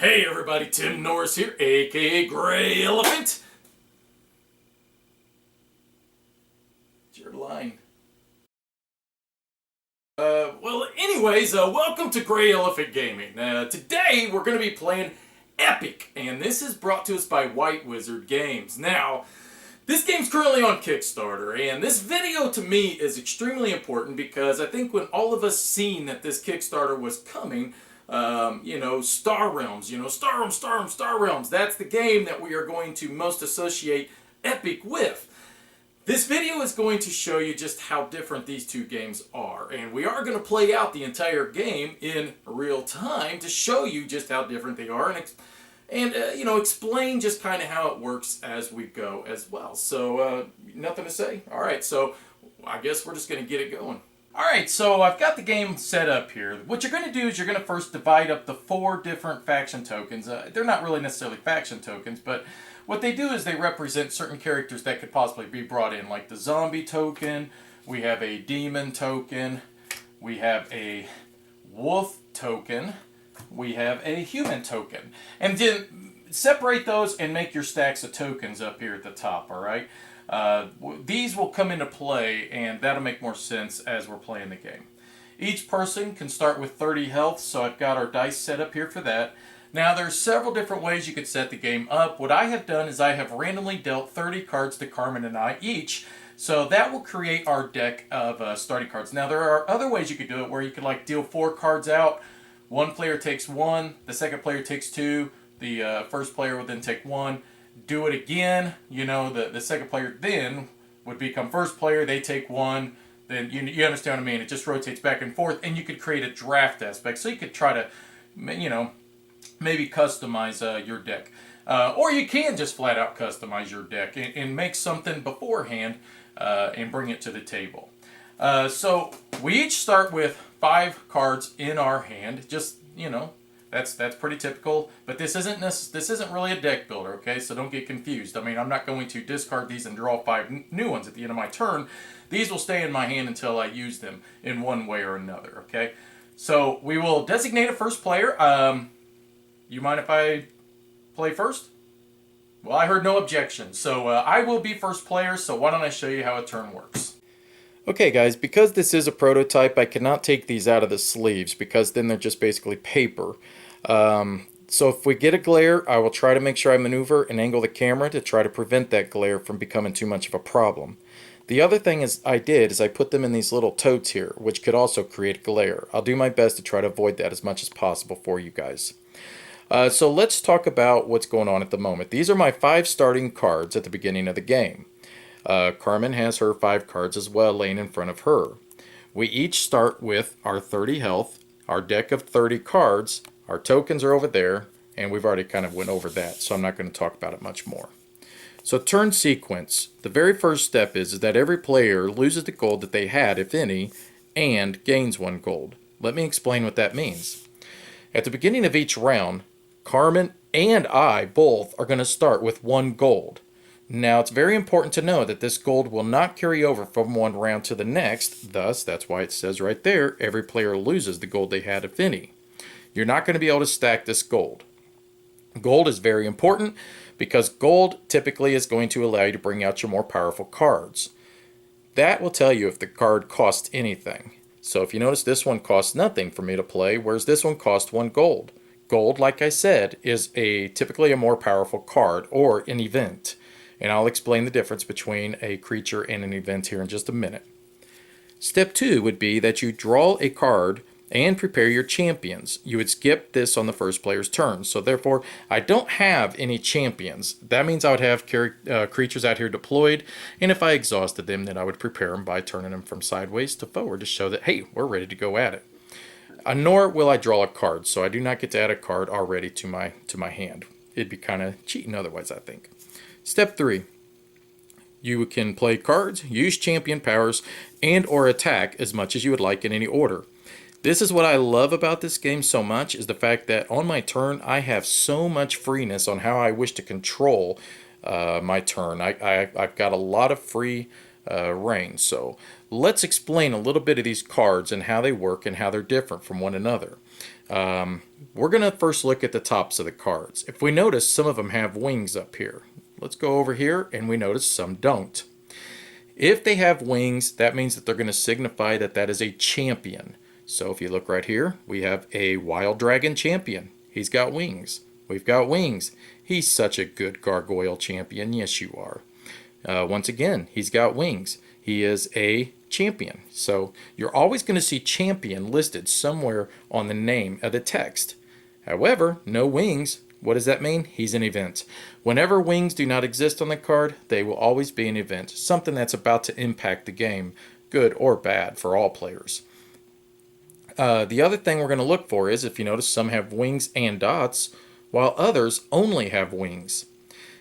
Hey everybody, Tim Norris here, aka GreyElephant. It's your line. Welcome to GreyElephant Gaming. Today we're going to be playing Epic, and this is brought to us by White Wizard Games. Now, this game's currently on Kickstarter, and this video to me is extremely important because I think when all of us seen that this Kickstarter was coming, Star Realms, Star Realms, that's the game that we are going to most associate Epic with. This video is going to show you just how different these two games are, and we are going to play out the entire game in real time to show you just how different they are and explain just kind of how it works as we go as well. So, nothing to say? Alright, so I guess we're just going to get it going. Alright, so I've got the game set up here. What you're going to do is you're going to first divide up the 4 different faction tokens. They're not really necessarily faction tokens, but what they do is they represent certain characters that could possibly be brought in, like the zombie token, we have a demon token, we have a wolf token, we have a human token. And then separate those and make your stacks of tokens up here at the top, alright? These will come into play, and that'll make more sense as we're playing the game. Each person can start with 30 health, so I've got our dice set up here for that. Now, there's several different ways you could set the game up. What I have done is I have randomly dealt 30 cards to Carmen and I each, so that will create our deck of starting cards. Now, there are other ways you could do it where you could deal 4 cards out. One player takes 1, the second player takes 2, the first player would then take 1. Do it again, the second player then would become first player, they take 1, then you understand what I mean, it just rotates back and forth, and you could create a draft aspect, so you could try to, maybe customize your deck. Or you can just flat out customize your deck and make something beforehand and bring it to the table. So we each start with 5 cards in our hand, just, that's pretty typical, but this isn't really a deck builder, okay? So don't get confused. I mean, I'm not going to discard these and draw 5 new ones at the end of my turn. These will stay in my hand until I use them in one way or another, okay? So we will designate a first player. You mind if I play first? Well, I heard no objection, so I will be first player, so why don't I show you how a turn works. Okay guys, because this is a prototype, I cannot take these out of the sleeves because then they're just basically paper. So if we get a glare, I will try to make sure I maneuver and angle the camera to try to prevent that glare from becoming too much of a problem. The other thing I put them in these little totes here, which could also create glare. I'll do my best to try to avoid that as much as possible for you guys. So let's talk about what's going on at the moment. These are my 5 starting cards at the beginning of the game. Carmen has her 5 cards as well laying in front of her. We each start with our 30 health, our deck of 30 cards, our tokens are over there, and we've already kind of went over that, so I'm not going to talk about it much more. So turn sequence. The very first step is that every player loses the gold that they had, if any, and gains 1 gold. Let me explain what that means. At the beginning of each round, Carmen and I both are going to start with 1 gold. Now, it's very important to know that this gold will not carry over from one round to the next. Thus, that's why it says right there, every player loses the gold they had, if any. You're not going to be able to stack this gold. Gold is very important because gold typically is going to allow you to bring out your more powerful cards. That will tell you if the card costs anything. So if you notice, this one costs nothing for me to play, whereas this one costs 1 gold. Gold, like I said, is typically a more powerful card or an event. And I'll explain the difference between a creature and an event here in just a minute. Step 2 would be that you draw a card and prepare your champions. You would skip this on the first player's turn. So therefore, I don't have any champions. That means I would have creatures out here deployed, and if I exhausted them, then I would prepare them by turning them from sideways to forward to show that, hey, we're ready to go at it. Nor will I draw a card, so I do not get to add a card already to my hand. It'd be kind of cheating otherwise, I think. Step 3. You can play cards, use champion powers, and or attack as much as you would like in any order. This is what I love about this game so much, is the fact that on my turn, I have so much freeness on how I wish to control my turn. I've got a lot of free reign. So let's explain a little bit of these cards and how they work and how they're different from one another. We're going to first look at the tops of the cards. If we notice, some of them have wings up here. Let's go over here and we notice some don't. If they have wings, that means that they're going to signify that that is a champion. So if you look right here, we have a wild dragon champion. He's got wings. We've got wings. He's such a good gargoyle champion. Yes, you are. Once again, he's got wings. He is a champion. So you're always going to see champion listed somewhere on the name of the text. However, no wings. What does that mean? He's an event. Whenever wings do not exist on the card, they will always be an event. Something that's about to impact the game, good or bad for all players. The other thing we're going to look for is, if you notice, some have wings and dots, while others only have wings.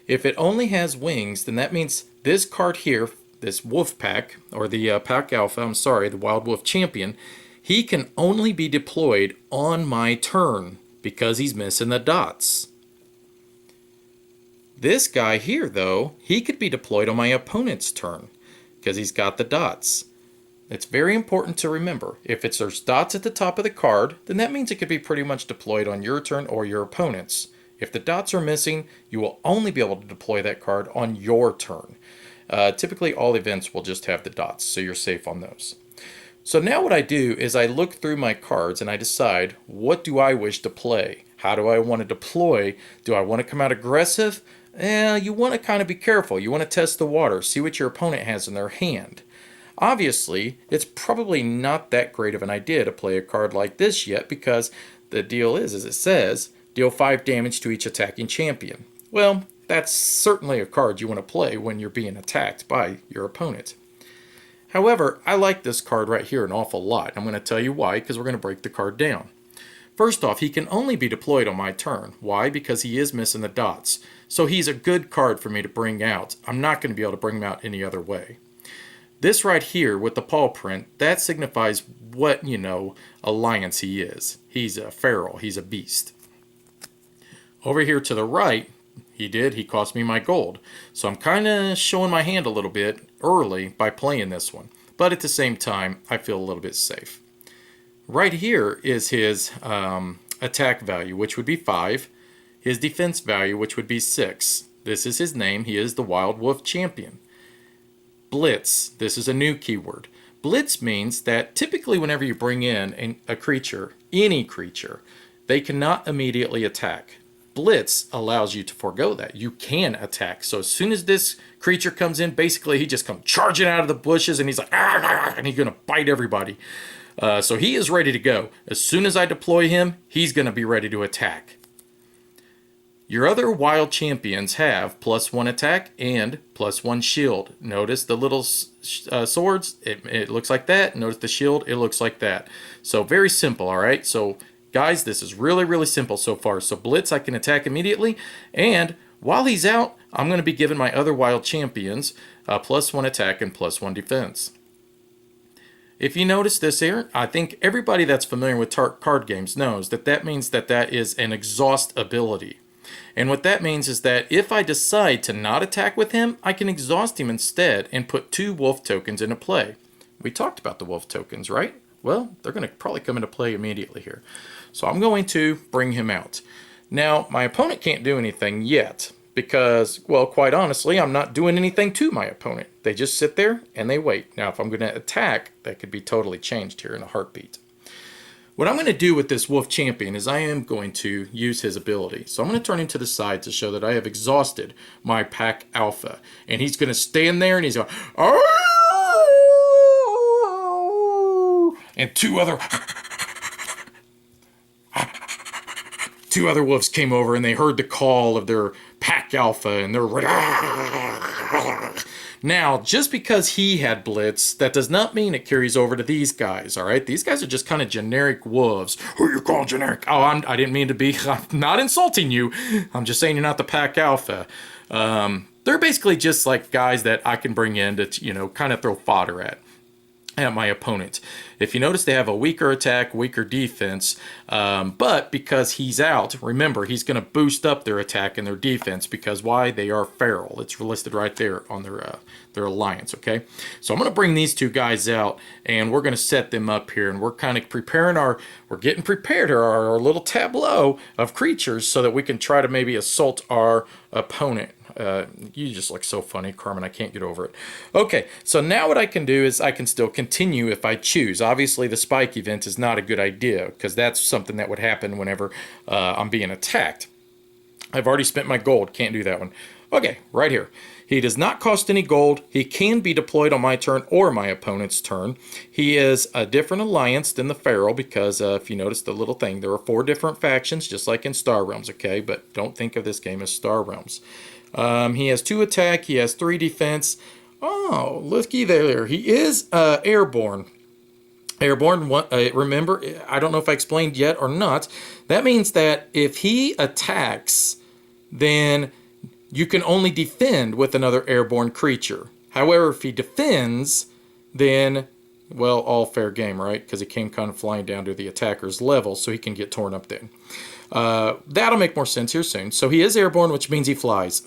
If it only has wings, then that means this card here, this wolf pack, or the pack alpha, the wild wolf champion, he can only be deployed on my turn because he's missing the dots. This guy here, though, he could be deployed on my opponent's turn because he's got the dots. It's very important to remember, if there's dots at the top of the card, then that means it could be pretty much deployed on your turn or your opponent's. If the dots are missing, you will only be able to deploy that card on your turn. Typically, all events will just have the dots, so you're safe on those. So now what I do is I look through my cards and I decide, what do I wish to play? How do I want to deploy? Do I want to come out aggressive? You want to kind of be careful. You want to test the water, see what your opponent has in their hand. Obviously, it's probably not that great of an idea to play a card like this yet, because the deal is, as it says, deal 5 damage to each attacking champion. Well, that's certainly a card you want to play when you're being attacked by your opponent. However, I like this card right here an awful lot. I'm going to tell you why, because we're going to break the card down. First off, he can only be deployed on my turn. Why? Because he is missing the dots. So he's a good card for me to bring out. I'm not going to be able to bring him out any other way. This right here with the paw print, that signifies what, alliance he is. He's a feral. He's a beast. Over here to the right, he cost me my gold. So I'm kind of showing my hand a little bit early by playing this one. But at the same time, I feel a little bit safe. Right here is his attack value, which would be 5. His defense value, which would be 6. This is his name. He is the Wild Wolf Champion. Blitz. This is a new keyword. Blitz means that typically whenever you bring in a creature, any creature, they cannot immediately attack. Blitz allows you to forego that. You can attack. So as soon as this creature comes in, basically he just comes charging out of the bushes and he's like, and he's going to bite everybody. So he is ready to go. As soon as I deploy him, he's going to be ready to attack. Your other wild champions have +1 attack and +1 shield. Notice the little swords, it looks like that. Notice the shield, it looks like that. So very simple, all right? So guys, this is really, really simple so far. So Blitz, I can attack immediately. And while he's out, I'm going to be giving my other wild champions +1 attack and +1 defense. If you notice this here, I think everybody that's familiar with card games knows that that means that that is an exhaust ability. And what that means is that if I decide to not attack with him, I can exhaust him instead and put 2 wolf tokens into play. We talked about the wolf tokens, right? Well, they're going to probably come into play immediately here. So I'm going to bring him out. Now, my opponent can't do anything yet because, well, quite honestly, I'm not doing anything to my opponent. They just sit there and they wait. Now, if I'm going to attack, that could be totally changed here in a heartbeat. What I'm going to do with this wolf champion is I am going to use his ability. So I'm going to turn him to the side to show that I have exhausted my pack alpha. And he's going to stand there and he's going, oh! And two other wolves came over and they heard the call of their pack alpha and they're now, just because he had Blitz, that does not mean it carries over to these guys, all right? These guys are just kind of generic wolves. Who you call generic? Oh, I didn't mean to be. I'm not insulting you. I'm just saying you're not the pack alpha. They're basically just like guys that I can bring in to, kind of throw fodder at. at my opponent. If you notice, they have a weaker attack, weaker defense, but because he's out, remember, he's going to boost up their attack and their defense because why? They are feral. It's listed right there on their alliance, okay? So I'm going to bring these two guys out, and we're going to set them up here, and we're kind of preparing we're getting prepared our little tableau of creatures so that we can try to maybe assault our opponent. You just look so funny, Carmen. I can't get over it. Okay, so now what I can do is I can still continue if I choose. Obviously, the spike event is not a good idea because that's something that would happen whenever I'm being attacked. I've already spent my gold. Can't do that one. Okay, right here. He does not cost any gold. He can be deployed on my turn or my opponent's turn. He is a different alliance than the Feral because if you notice the little thing, there are 4 different factions just like in Star Realms, okay? But don't think of this game as Star Realms. He has 2 attack. He has 3 defense. Oh, looky there. He is airborne. Airborne, remember, I don't know if I explained yet or not. That means that if he attacks, then you can only defend with another airborne creature. However, if he defends, then, well, all fair game, right? Because he came kind of flying down to the attacker's level, so he can get torn up then. That'll make more sense here soon. So he is airborne, which means he flies.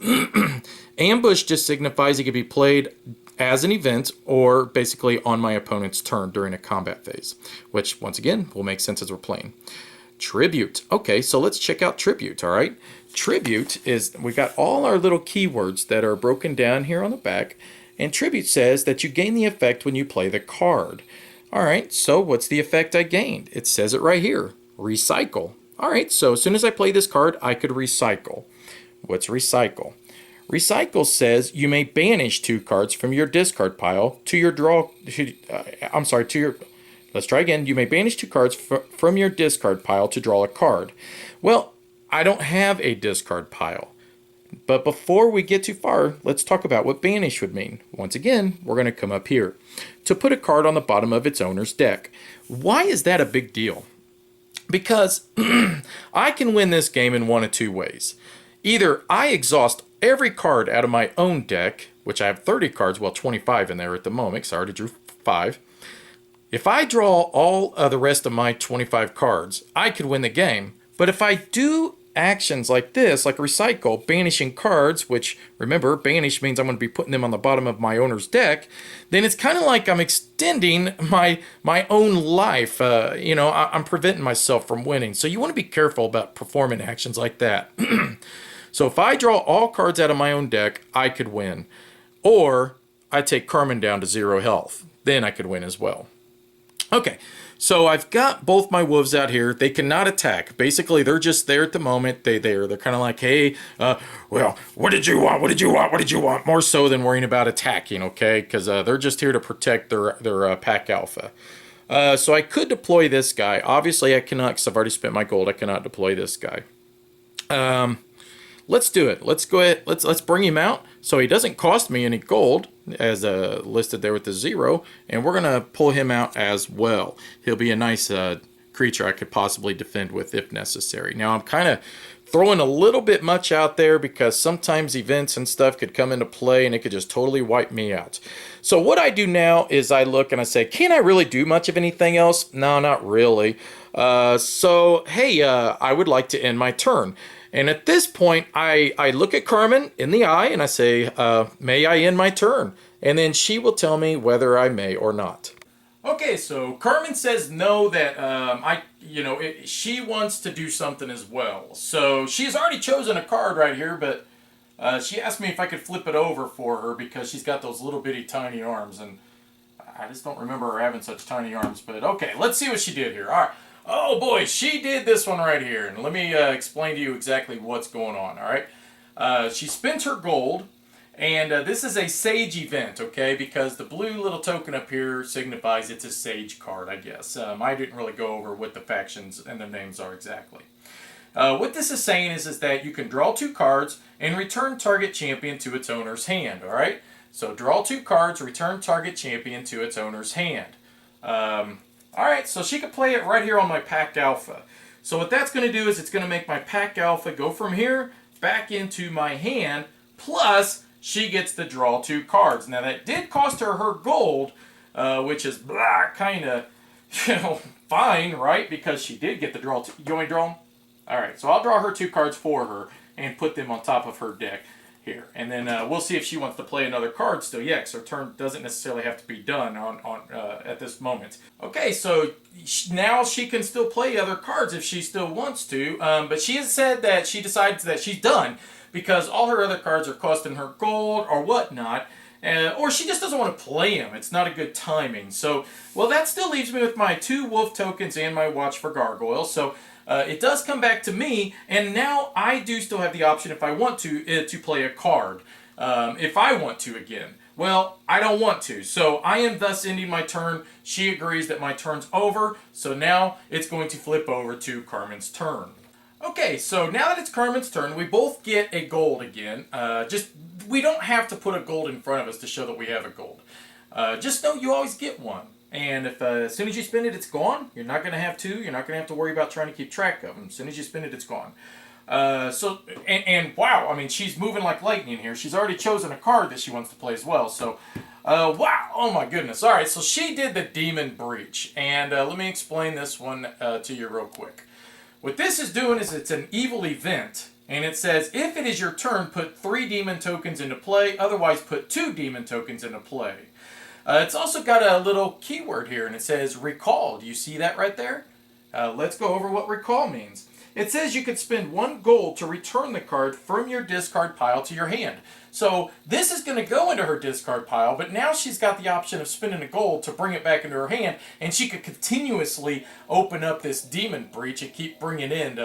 Ambush just signifies he can be played as an event or basically on my opponent's turn during a combat phase, which, once again, will make sense as we're playing. Tribute. Okay, so let's check out Tribute, all right? Tribute is, we got all our little keywords that are broken down here on the back, and Tribute says that you gain the effect when you play the card. All right, so what's the effect I gained? It says it right here, recycle. All right, so as soon as I play this card, I could recycle. What's recycle? Recycle says you may banish 2 cards from your discard pile to your draw, let's try again. You may banish 2 cards from your discard pile to draw a card. Well, I don't have a discard pile. But before we get too far, let's talk about what banish would mean. Once again, we're going to come up here. To put a card on the bottom of its owner's deck. Why is that a big deal? Because I can win this game in one of 2 ways. Either I exhaust every card out of my own deck, which I have 30 cards, well 25 in there at the moment, because I already drew 5. If I draw all of the rest of my 25 cards, I could win the game. But if I do actions like this, like recycle, banishing cards, which remember, banish means I'm going to be putting them on the bottom of my owner's deck, then it's kind of like I'm extending my own life. I'm preventing myself from winning. So you want to be careful about performing actions like that. So if I draw all cards out of my own deck, I could win. Or I take Carmen down to 0 health. Then I could win as well. Okay, so I've got both my wolves out here. They cannot attack. Basically, they're just there at the moment. They're kind of like, hey, well, what did you want? What did you want? What did you want? More so than worrying about attacking, okay? Because they're just here to protect their pack alpha. So I could deploy this guy. Obviously, I cannot because I've already spent my gold. I cannot deploy this guy. Let's do it. Let's go ahead. Let's bring him out so he doesn't cost me any gold, as listed there with the 0, and we're gonna pull him out as well. He'll be a nice creature I could possibly defend with if necessary. Now I'm kind of throwing a little bit much out there because sometimes events and stuff could come into play and it could just totally wipe me out. So what I do now is I look and I say, can I really do much of anything else? No, not really. So hey, I would like to end my turn. And at this point, I look at Carmen in the eye and I say, may I end my turn? And then she will tell me whether I may or not. Okay, so Carmen says no, that she wants to do something as well. So she's already chosen a card right here, but she asked me if I could flip it over for her because she's got those little bitty tiny arms. And I just don't remember her having such tiny arms. But okay, let's see what she did here. All right. Oh boy, she did this one right here. And let me explain to you exactly what's going on, all right? She spent her gold, and this is a Sage event, okay? Because the blue little token up here signifies it's a Sage card, I guess. I didn't really go over what the factions and their names are exactly. What this is saying is that you can draw 2 cards and return target champion to its owner's hand, all right? So draw 2 cards, return target champion to its owner's hand. Alright, so she could play it right here on my Pack Alpha. So what that's going to do is it's going to make my Pack Alpha go from here back into my hand, plus she gets to draw 2 cards. Now that did cost her gold, which is kind of, fine, right? Because she did get the draw. You want me to draw them? All right, so I'll draw her 2 cards for her and put them on top of her deck here. And then we'll see if she wants to play another card still. Yeah, because her turn doesn't necessarily have to be done at this moment. Okay, so now she can still play other cards if she still wants to. But she has said that she decides that she's done because all her other cards are costing her gold or whatnot. Or she just doesn't want to play them. It's not a good timing. So, well, that still leaves me with my 2 wolf tokens and my watch for gargoyles. So it does come back to me, and now I do still have the option, if I want to play a card. If I want to again. Well, I don't want to. So I am thus ending my turn. She agrees that my turn's over. So now it's going to flip over to Carmen's turn. Okay, so now that it's Carmen's turn, we both get a gold again. We don't have to put a gold in front of us to show that we have a gold. Just know you always get one. And if as soon as you spend it, it's gone. You're not going to have 2. You're not going to have to worry about trying to keep track of them. As soon as you spend it, it's gone. Wow, I mean, she's moving like lightning here. She's already chosen a card that she wants to play as well. So, wow, oh my goodness. All right, so she did the Demon Breach. And let me explain this one to you real quick. What this is doing is it's an evil event, and it says, if it is your turn, put 3 demon tokens into play, otherwise put 2 demon tokens into play. It's also got a little keyword here, and it says recall. Do you see that right there? Let's go over what recall means. It says you could spend 1 gold to return the card from your discard pile to your hand. So this is going to go into her discard pile, but now she's got the option of spending a gold to bring it back into her hand, and she could continuously open up this demon breach and keep bringing in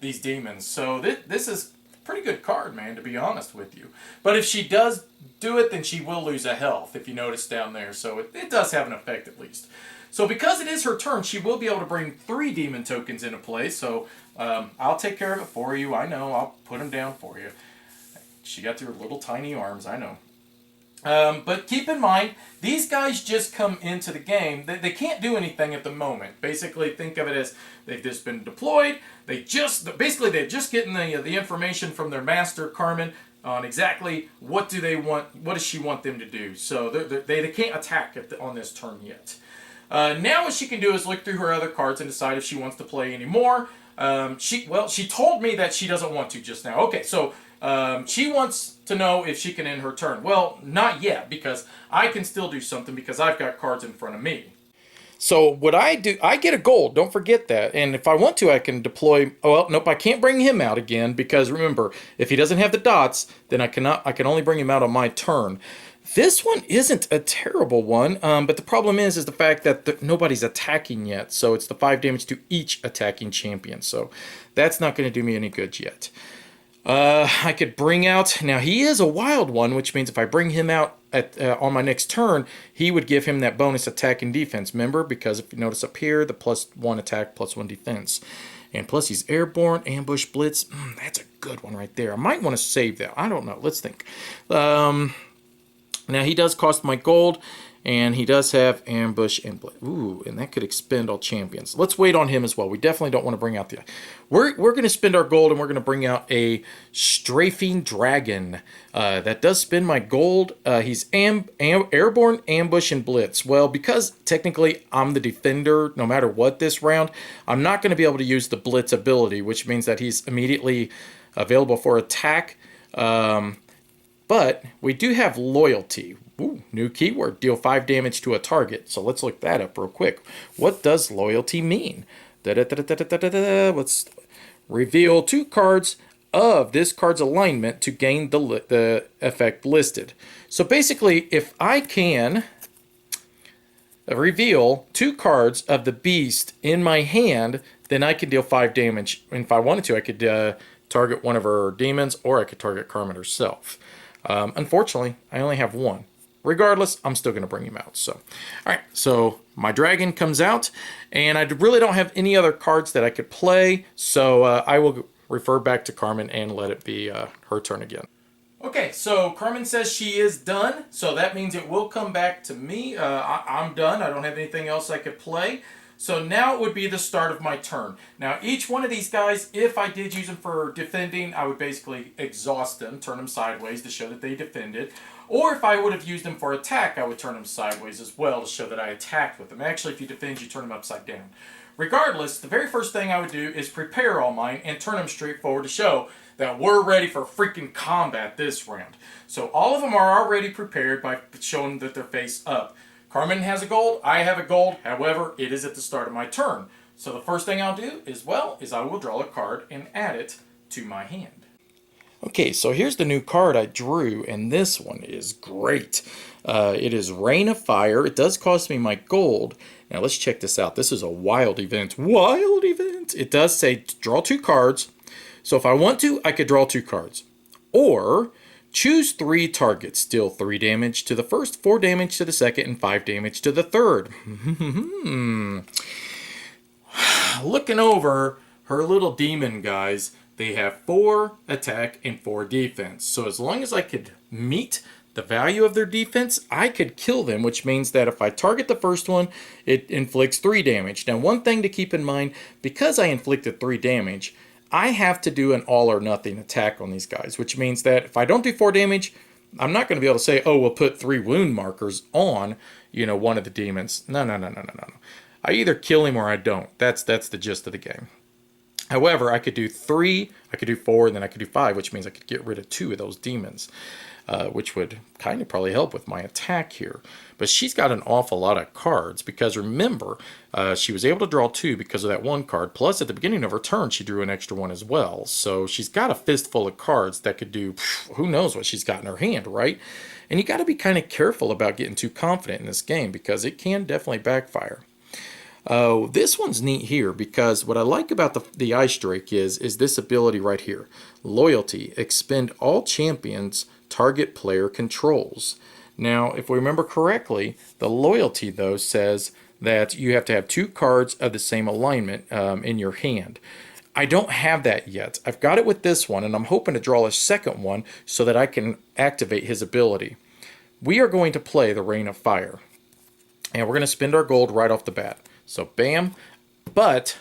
these demons. So this is a pretty good card, man, to be honest with you. But if she does do it, then she will lose a health, if you notice down there. So it does have an effect at least. So because it is her turn, she will be able to bring 3 demon tokens into play. So I'll take care of it for you. I know. I'll put them down for you. She got her little tiny arms. I know. But keep in mind, these guys just come into the game. They can't do anything at the moment. Basically, think of it as they've just been deployed. They're just getting the information from their master, Carmen, on exactly what do they want, what does she want them to do. So they can't attack on this turn yet. Now what she can do is look through her other cards and decide if she wants to play any more. She told me that she doesn't want to just now. Okay, so she wants to know if she can end her turn. Well, not yet, because I can still do something because I've got cards in front of me. So what I do, I get a gold. Don't forget that. And if I want to, I can deploy. Oh, well, nope, I can't bring him out again because remember, if he doesn't have the dots, then I can only bring him out on my turn. This one isn't a terrible one, but the problem is the fact that nobody's attacking yet. So it's the 5 damage to each attacking champion. So that's not going to do me any good yet. I could bring out, now he is a wild one, which means if I bring him out on my next turn, he would give him that bonus attack and defense, remember? Because if you notice up here, the +1 attack, +1 defense. And plus he's airborne, ambush, blitz. That's a good one right there. I might want to save that. I don't know. Let's think. Now he does cost my gold, and he does have ambush and blitz. Ooh, and that could expend all champions. Let's wait on him as well. We definitely don't want to bring out the... We're going to spend our gold, and we're going to bring out a strafing dragon. That does spend my gold. He's airborne, ambush, and blitz. Well, because technically I'm the defender no matter what this round, I'm not going to be able to use the blitz ability, which means that he's immediately available for attack. But we do have loyalty. Ooh, new keyword. Deal 5 damage to a target. So let's look that up real quick. What does loyalty mean? Let's reveal 2 cards of this card's alignment to gain the effect listed. So basically, if I can reveal 2 cards of the beast in my hand, then I can deal 5 damage. And if I wanted to, I could target one of her demons, or I could target Carmen herself. Unfortunately, I only have 1. Regardless, I'm still going to bring him out. So, all right, so my dragon comes out, and I really don't have any other cards that I could play, so I will refer back to Carmen and let it be her turn again. Okay, so Carmen says she is done, so that means it will come back to me. I'm done. I don't have anything else I could play. So now it would be the start of my turn. Now each one of these guys, if I did use them for defending, I would basically exhaust them, turn them sideways to show that they defended. Or if I would have used them for attack, I would turn them sideways as well to show that I attacked with them. Actually, if you defend, you turn them upside down. Regardless, the very first thing I would do is prepare all mine and turn them straight forward to show that we're ready for freaking combat this round. So all of them are already prepared by showing that they're face up. Carmen has a gold, I have a gold, however, it is at the start of my turn. So the first thing I'll do is I will draw a card and add it to my hand. Okay, so here's the new card I drew, and this one is great. It is Rain of Fire. It does cost me my gold. Now let's check this out. This is a wild event. Wild event! It does say draw 2 cards. So if I want to, I could draw 2 cards. Or choose 3 targets. Deal 3 damage to the first, 4 damage to the second, and 5 damage to the third. Looking over her little demon guys, they have 4 attack and 4 defense. So as long as I could meet the value of their defense, I could kill them, which means that if I target the first one, it inflicts 3 damage. Now, one thing to keep in mind, because I inflicted 3 damage, I have to do an all or nothing attack on these guys, which means that if I don't do 4 damage, I'm not going to be able to say, oh, we'll put 3 wound markers on, one of the demons. No. I either kill him or I don't. That's the gist of the game. However, I could do 3, I could do 4, and then I could do 5, which means I could get rid of 2 of those demons. Which would kind of probably help with my attack here. But she's got an awful lot of cards because remember, she was able to draw 2 because of that 1 card. Plus, at the beginning of her turn, she drew an extra 1 as well. So she's got a fistful of cards that could do who knows what she's got in her hand, right? And you got to be kind of careful about getting too confident in this game because it can definitely backfire. This one's neat here because what I like about the Ice Drake is this ability right here. Loyalty. Expend all champions target player controls. Now, if we remember correctly, the loyalty, though, says that you have to have 2 cards of the same alignment in your hand. I don't have that yet. I've got it with this one, and I'm hoping to draw a second one so that I can activate his ability. We are going to play the Rain of Fire, and we're going to spend our gold right off the bat. So, bam. But,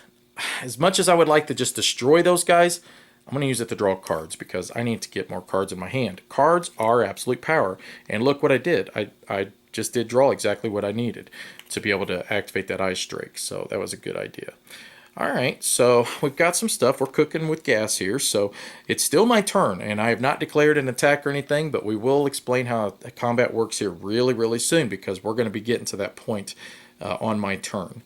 as much as I would like to just destroy those guys, I'm going to use it to draw cards because I need to get more cards in my hand. Cards are absolute power. And look what I did. I just did draw exactly what I needed to be able to activate that Ice Drake. So that was a good idea. All right, so we've got some stuff. We're cooking with gas here. So it's still my turn, and I have not declared an attack or anything, but we will explain how combat works here really, really soon because we're going to be getting to that point on my turn.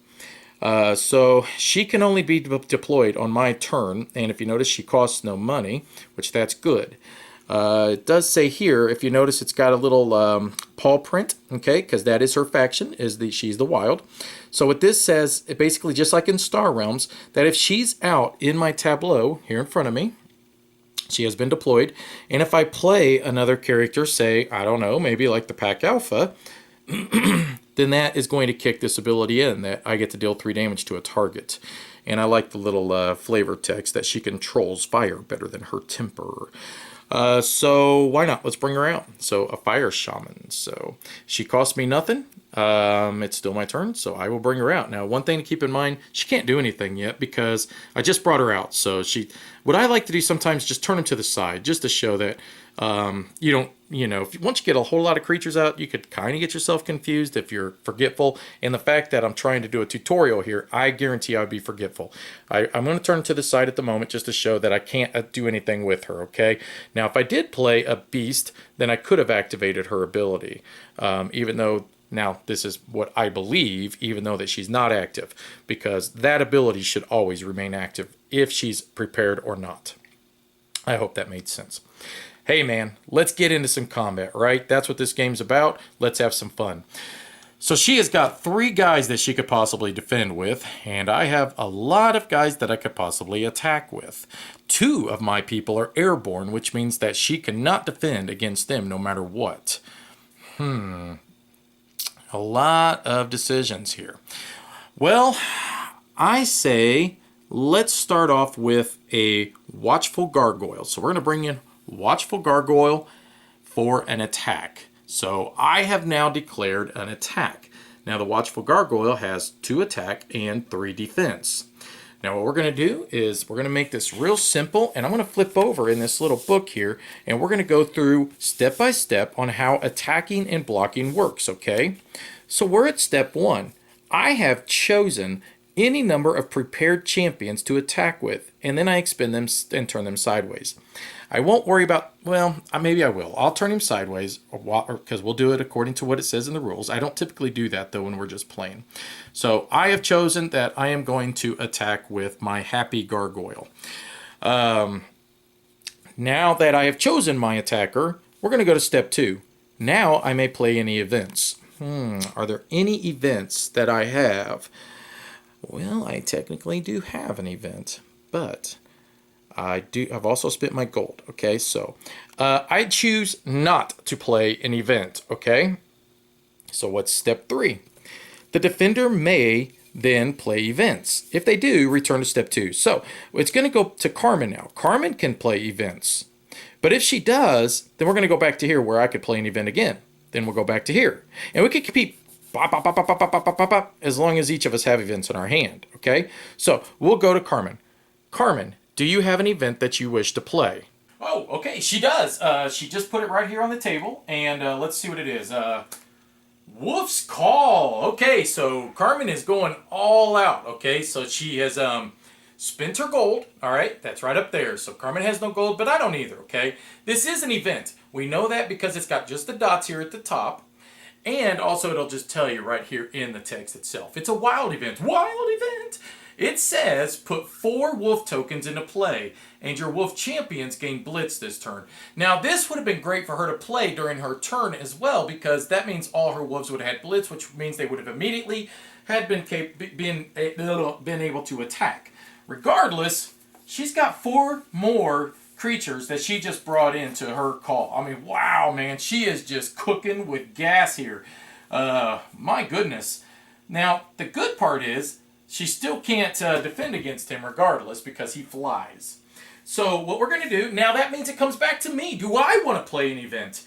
So she can only be deployed on my turn, and if you notice, she costs no money, which that's good. It does say here, if you notice, it's got a little paw print, okay, because that is her faction, she's the wild. So what this says, it basically just like in Star Realms, that if she's out in my tableau here in front of me, she has been deployed, and if I play another character, say, I don't know, maybe like the Pack Alpha, then that is going to kick this ability in that I get to deal 3 damage to a target. And I like the little flavor text that she controls fire better than her temper. So why not? Let's bring her out. So a fire shaman. So she costs me nothing. It's still my turn, so I will bring her out. Now, one thing to keep in mind, she can't do anything yet because I just brought her out. So what I like to do sometimes, just turn them to the side just to show that you don't, once you get a whole lot of creatures out, you could kind of get yourself confused if you're forgetful. And the fact that I'm trying to do a tutorial here, I guarantee I'd be forgetful. I'm going to turn to the side at the moment just to show that I can't do anything with her, okay? Now, if I did play a beast, then I could have activated her ability, even though... Now, this is what I believe, even though that she's not active, because that ability should always remain active if she's prepared or not. I hope that made sense. Hey, man, let's get into some combat, right? That's what this game's about. Let's have some fun. So she has got 3 guys that she could possibly defend with, and I have a lot of guys that I could possibly attack with. 2 of my people are airborne, which means that she cannot defend against them no matter what. A lot of decisions here. Well, I say let's start off with a Watchful Gargoyle. So we're going to bring in Watchful Gargoyle for an attack. So I have now declared an attack. Now the Watchful Gargoyle has 2 attack and 3 defense. Now what we're going to do is we're going to make this real simple, and I'm going to flip over in this little book here, and we're going to go through step by step on how attacking and blocking works, okay? So we're at step 1. I have chosen any number of prepared champions to attack with, and then I expend them and turn them sideways. I won't worry about, well, maybe I will. I'll turn him sideways because we'll do it according to what it says in the rules. I don't typically do that, though, when we're just playing. So I have chosen that I am going to attack with my Happy Gargoyle. Now that I have chosen my attacker, we're going to go to step 2. Now I may play any events. Are there any events that I have? Well, I technically do have an event, but I've also spent my gold, okay? So I choose not to play an event, okay? So what's step 3? The defender may then play events. If they do, return to step 2. So it's going to go to Carmen now. Carmen can play events. But if she does, then we're going to go back to here where I could play an event again. Then we'll go back to here. And we can compete as long as each of us have events in our hand, okay? So we'll go to Carmen. Carmen, do you have an event that you wish to play? Oh, okay, she does. She just put it right here on the table, and let's see what it is. Wolf's Call. Okay, so Carmen is going all out, okay? So she has spent her gold, all right? That's right up there. So Carmen has no gold, but I don't either, okay? This is an event. We know that because it's got just the dots here at the top. And also it'll just tell you right here in the text itself. It's a wild event. Wild event! It says put 4 wolf tokens into play, and your wolf champions gain blitz this turn. Now this would have been great for her to play during her turn as well, because that means all her wolves would have had blitz, which means they would have immediately had been able to attack. Regardless, she's got 4 more creatures that she just brought into her call. I mean, wow, man, she is just cooking with gas here. My goodness. Now, the good part is she still can't defend against him regardless because he flies. So what we're going to do, now that means it comes back to me. Do I want to play an event?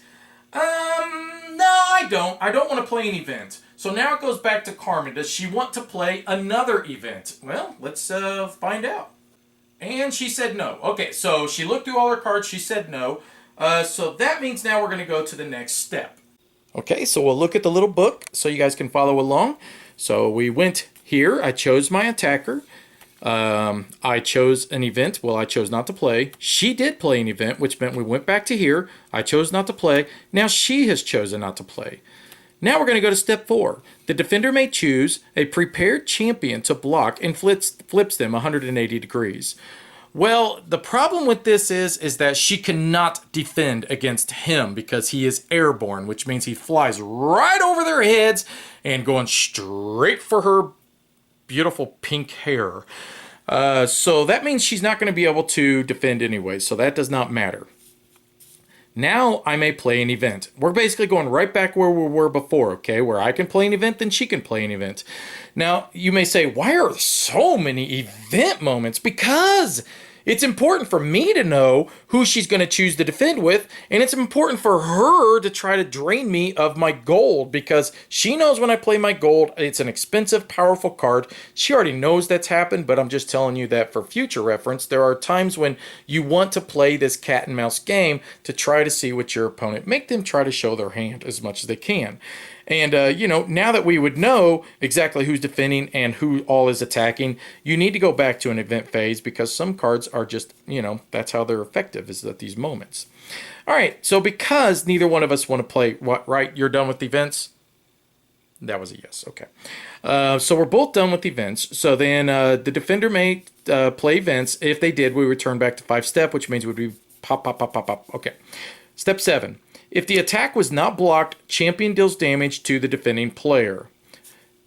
No, I don't. I don't want to play an event. So now it goes back to Carmen. Does she want to play another event? Well, let's find out. And she said no. Okay, so she looked through all her cards. She said no. So that means now we're going to go to the next step. Okay, so we'll look at the little book so you guys can follow along. So we went here. I chose my attacker. I chose an event. Well, I chose not to play. She did play an event, which meant we went back to here. I chose not to play. Now she has chosen not to play. Now we're going to go to step 4. The defender may choose a prepared champion to block and flips them 180 degrees. Well, the problem with this is that she cannot defend against him because he is airborne, which means he flies right over their heads and going straight for her beautiful pink hair. So that means she's not going to be able to defend anyway, so that does not matter. Now I may play an event. We're basically going right back where we were before, okay? Where I can play an event, then she can play an event. Now, you may say, why are there so many event moments? Because it's important for me to know who she's going to choose to defend with, and it's important for her to try to drain me of my gold, because she knows when I play my gold, it's an expensive, powerful card. She already knows that's happened, but I'm just telling you that for future reference. There are times when you want to play this cat and mouse game to try to see what your opponent, make them try to show their hand as much as they can. And, now that we would know exactly who's defending and who all is attacking, you need to go back to an event phase because some cards are just, that's how they're effective, is at these moments. All right, so because neither one of us want to play, right? You're done with events? That was a yes, okay. So we're both done with events. So then the defender may play events. If they did, we return back to 5 step, which means it would be pop, pop, pop, pop, pop. Okay. Step 7. If the attack was not blocked, champion deals damage to the defending player.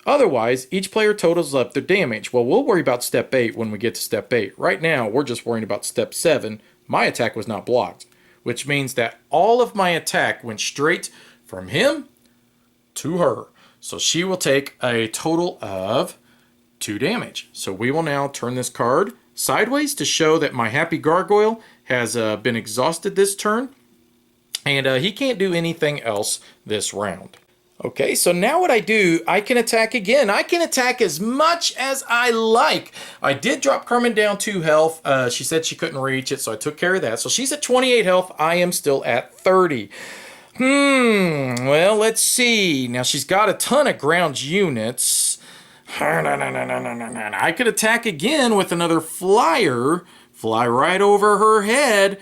Otherwise, each player totals up their damage. Well, we'll worry about step 8 when we get to step 8. Right now, we're just worrying about step 7. My attack was not blocked, which means that all of my attack went straight from him to her. So she will take a total of 2 damage. So we will now turn this card sideways to show that my Happy Gargoyle has been exhausted this turn. And he can't do anything else this round. Okay, so now what I do, I can attack again. I can attack as much as I like. I did drop Carmen down 2 health. She said she couldn't reach it, so I took care of that. So she's at 28 health. I am still at 30. Well, let's see. Now she's got a ton of ground units. I could attack again with another flyer. Fly right over her head.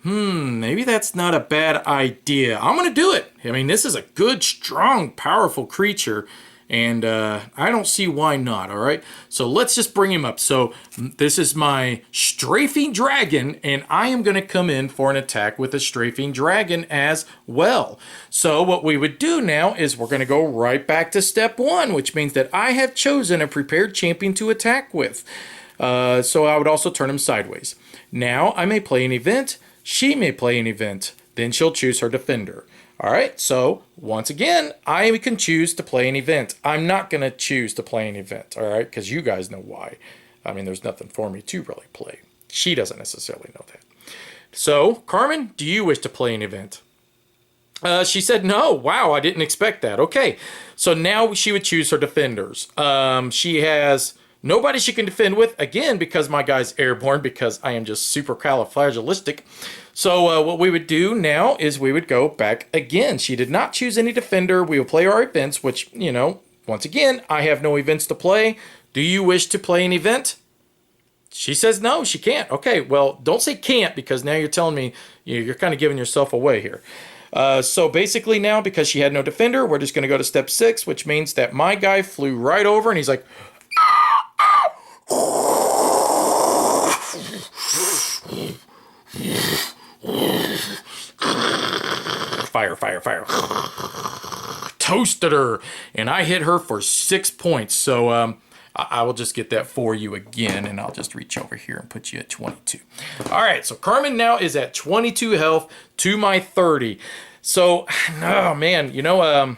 Maybe that's not a bad idea. I'm going to do it. I mean, this is a good, strong, powerful creature, and I don't see why not, all right? So let's just bring him up. So this is my strafing dragon, and I am going to come in for an attack with a strafing dragon as well. So what we would do now is we're going to go right back to step 1, which means that I have chosen a prepared champion to attack with. So I would also turn him sideways. Now I may play an event. She may play an event. Then she'll choose her defender. All right, so once again, I can choose to play an event. I'm not going to choose to play an event, all right, because you guys know why. I mean, there's nothing for me to really play. She doesn't necessarily know that. So, Carmen, do you wish to play an event? She said no. Wow, I didn't expect that. Okay, so now she would choose her defenders. She has nobody she can defend with, again, because my guy's airborne, because I am just supercalifragilistic. So what we would do now is we would go back again. She did not choose any defender. We will play our events, which, you know, once again, I have no events to play. Do you wish to play an event? She says no, she can't. Okay, well, don't say can't, because now you're telling me you're kind of giving yourself away here. So basically now, because she had no defender, we're just going to go to step 6, which means that my guy flew right over and he's like, fire, fire, fire. Toasted her, and I hit her for 6 points. So I will just get that for you again, and I'll just reach over here and put you at 22. All right, so Carmen now is at 22 health to my 30. So, oh man, you know,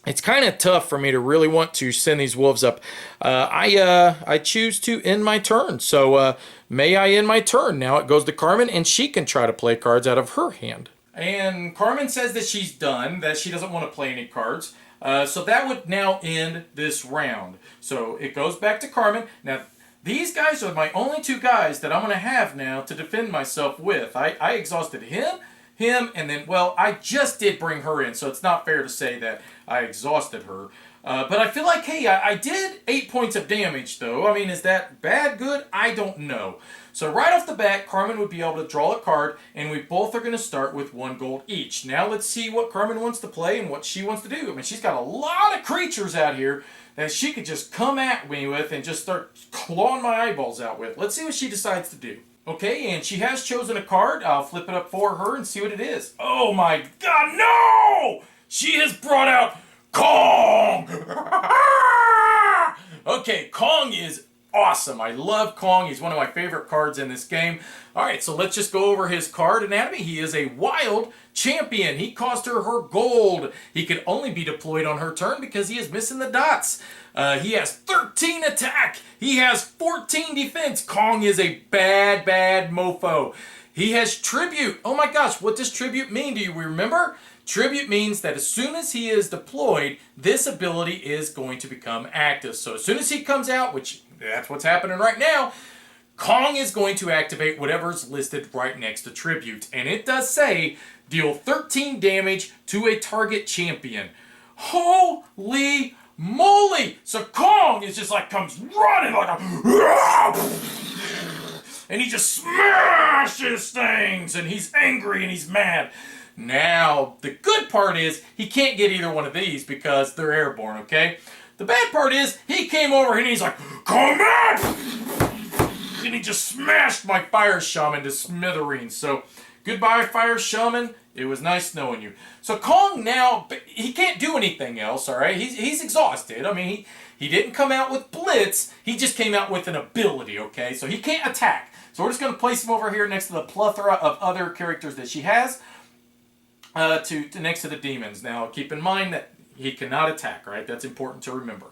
it's kind of tough for me to really want to send these wolves up. I choose to end my turn. So may I end my turn? Now it goes to Carmen, and she can try to play cards out of her hand. And Carmen says that she's done, that she doesn't want to play any cards. So that would now end this round. So it goes back to Carmen. Now, these guys are my only 2 guys that I'm going to have now to defend myself with. I exhausted him, and then, well, I just did bring her in, so it's not fair to say that I exhausted her. But I feel like, hey, I did 8 points of damage, though. I mean, is that bad, good? I don't know. So right off the bat, Carmen would be able to draw a card, and we both are going to start with 1 gold each. Now let's see what Carmen wants to play and what she wants to do. I mean, she's got a lot of creatures out here that she could just come at me with and just start clawing my eyeballs out with. Let's see what she decides to do. Okay, and she has chosen a card. I'll flip it up for her and see what it is. Oh my God, no! She has brought out Kong! Okay, Kong is awesome. I love Kong. He's one of my favorite cards in this game. All right, so let's just go over his card anatomy. He is a wild champion. He cost her gold. He could only be deployed on her turn because he is missing the dots. He has 13 attack. He has 14 defense. Kong is a bad, bad mofo. He has tribute. Oh my gosh, what does tribute mean? Do you remember? Tribute means that as soon as he is deployed, this ability is going to become active. So as soon as he comes out, which that's what's happening right now, Kong is going to activate whatever's listed right next to tribute. And it does say, deal 13 damage to a target champion. Holy moly! So Kong is just like, comes running like a... and he just smashes things, and he's angry and he's mad. Now, the good part is, he can't get either one of these because they're airborne, okay? The bad part is, he came over and he's like, come back! And he just smashed my fire shaman to smithereens. So, goodbye, fire shaman. It was nice knowing you. So Kong now, he can't do anything else, all right? He's exhausted. I mean, he didn't come out with Blitz. He just came out with an ability, okay? So he can't attack. So we're just going to place him over here next to the plethora of other characters that she has, next to the demons. Now, keep in mind that he cannot attack, right? That's important to remember.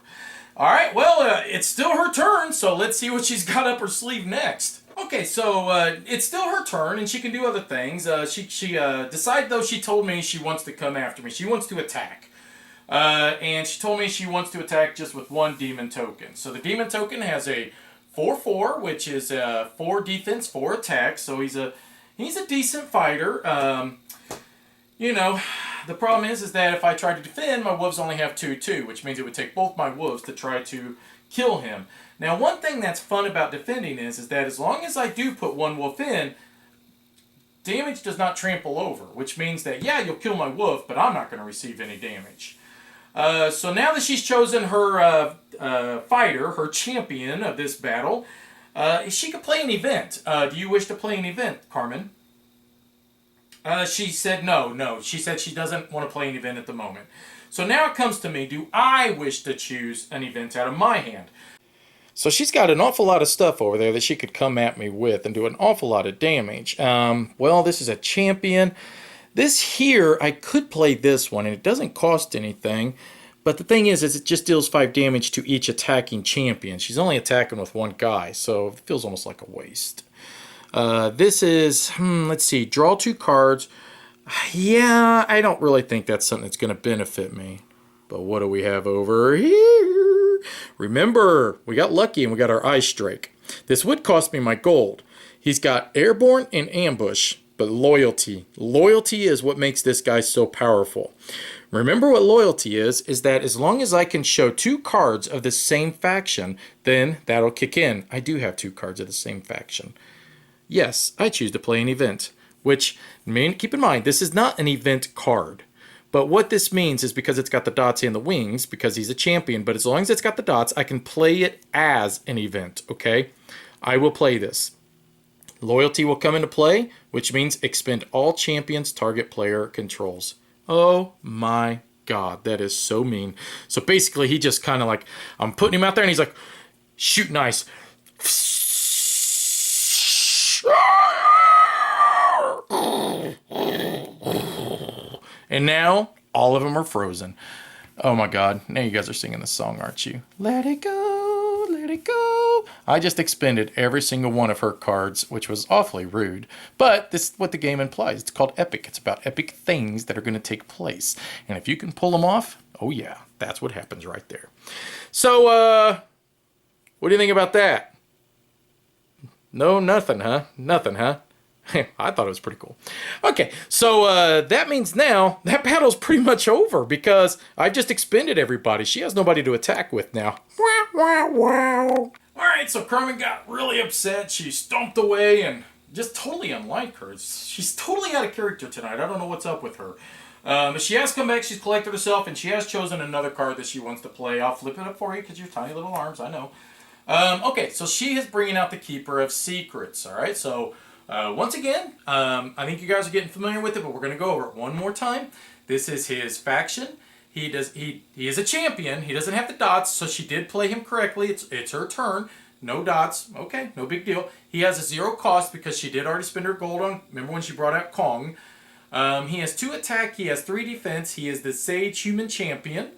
All right, well, it's still her turn, so let's see what she's got up her sleeve next. Okay, so it's still her turn, and she can do other things. She decided, though, she told me she wants to come after me. She wants to attack. And she told me she wants to attack just with one demon token. So the demon token has a 4/4, which is 4 defense, 4 attack. So he's a decent fighter. You know, the problem is that if I try to defend, my wolves only have 2/2, which means it would take both my wolves to try to kill him. Now, one thing that's fun about defending is that as long as I do put one wolf in, damage does not trample over, which means that, yeah, you'll kill my wolf, but I'm not going to receive any damage. So now that she's chosen her fighter, her champion of this battle, she could play an event. Do you wish to play an event, Carmen? She said no. She said she doesn't want to play an event at the moment. So now it comes to me. Do I wish to choose an event out of my hand? So she's got an awful lot of stuff over there that she could come at me with and do an awful lot of damage. Well, this is a champion. This here, I could play this one, and it doesn't cost anything. But the thing is it just deals 5 damage to each attacking champion. She's only attacking with one guy, so it feels almost like a waste. This is, let's see, draw 2 cards. Yeah, I don't really think that's something that's going to benefit me. But what do we have over here? Remember, we got lucky and we got our Eye Strike. This would cost me my gold. He's got Airborne and Ambush, but Loyalty. Loyalty is what makes this guy so powerful. Remember what Loyalty is that as long as I can show 2 cards of the same faction, then that'll kick in. I do have 2 cards of the same faction. Yes, I choose to play an event, which, keep in mind, this is not an event card. But what this means is because it's got the dots and the wings, because he's a champion, but as long as it's got the dots, I can play it as an event, okay? I will play this. Loyalty will come into play, which means expend all champions target player controls. Oh my God, that is so mean. So basically, he just kind of like, I'm putting him out there and he's like, shoot nice. And now, all of them are frozen. Oh my God, now you guys are singing this song, aren't you? Let it go, let it go. I just expended every single one of her cards, which was awfully rude. But this is what the game implies. It's called epic. It's about epic things that are going to take place. And if you can pull them off, oh yeah, that's what happens right there. So, what do you think about that? No, nothing, huh? Nothing, huh? I thought it was pretty cool. Okay, so that means now that battle's pretty much over because I've just expended everybody. She has nobody to attack with now. Wow, wow, wow. Alright, so Carmen got really upset. She stomped away and just totally unlike her. She's totally out of character tonight. I don't know what's up with her. She has come back. She's collected herself, and she has chosen another card that she wants to play. I'll flip it up for you because your tiny little arms, I know. Okay, so she is bringing out the Keeper of Secrets. Alright, so once again, I think you guys are getting familiar with it, but we're going to go over it one more time. This is his faction. He is a champion. He doesn't have the dots, so she did play him correctly. It's her turn. No dots. Okay, no big deal. He has a 0 cost because she did already spend her gold on. Remember when she brought out Kong? He has 2 attack. He has 3 defense. He is the Sage Human Champion.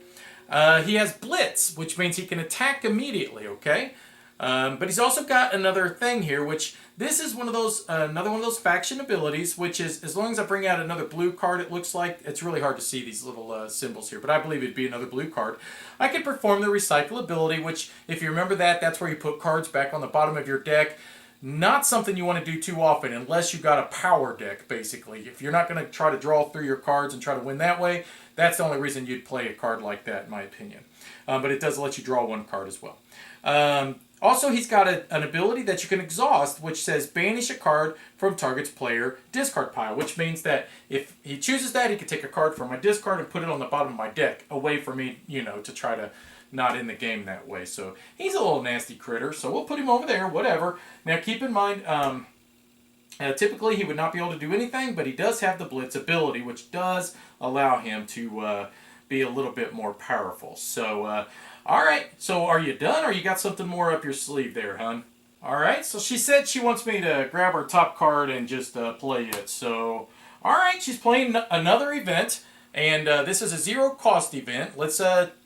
He has Blitz, which means he can attack immediately. Okay. But he's also got another thing here, which this is one of those another one of those faction abilities, which is as long as I bring out another blue card, it looks like it's really hard to see these little symbols here, but I believe it'd be another blue card. I can perform the recycle ability, which if you remember that's where you put cards back on the bottom of your deck. Not something you want to do too often unless you've got a power deck, basically. If you're not going to try to draw through your cards and try to win that way, that's the only reason you'd play a card like that, in my opinion. But it does let you draw 1 card as well. Also, he's got an ability that you can exhaust, which says banish a card from target's player discard pile, which means that if he chooses that, he can take a card from my discard and put it on the bottom of my deck, away from me, to try to not end the game that way. So he's a little nasty critter, so we'll put him over there, whatever. Now, keep in mind, typically he would not be able to do anything, but he does have the Blitz ability, which does allow him to be a little bit more powerful. So, alright, so are you done, or you got something more up your sleeve there, hun? Alright, so she said she wants me to grab her top card and just play it. So, alright, she's playing another event, and this is a 0 cost event. Let's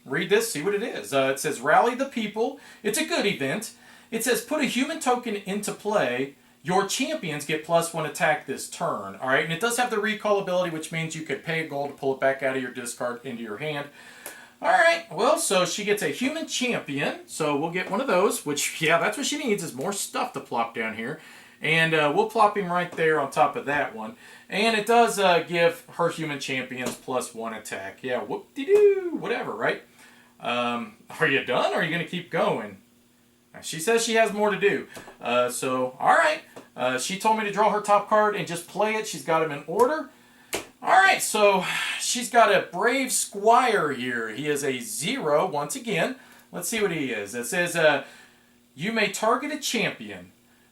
read this, see what it is. It says Rally the People. It's a good event. It says put a human token into play. Your champions get +1 attack this turn. Alright, and it does have the recall ability, which means you could pay a gold to pull it back out of your discard into your hand. Alright, well, so she gets a human champion, so we'll get one of those, which, yeah, that's what she needs, is more stuff to plop down here. And we'll plop him right there on top of that one. And it does give her human champions +1 attack. Yeah, whoop-de-doo, whatever, right? Are you done, or are you going to keep going? She says she has more to do. So, alright. She told me to draw her top card and just play it. She's got them in order. Alright, so she's got a Brave Squire here. He is a 0 once again. Let's see what he is. It says, you may target a champion.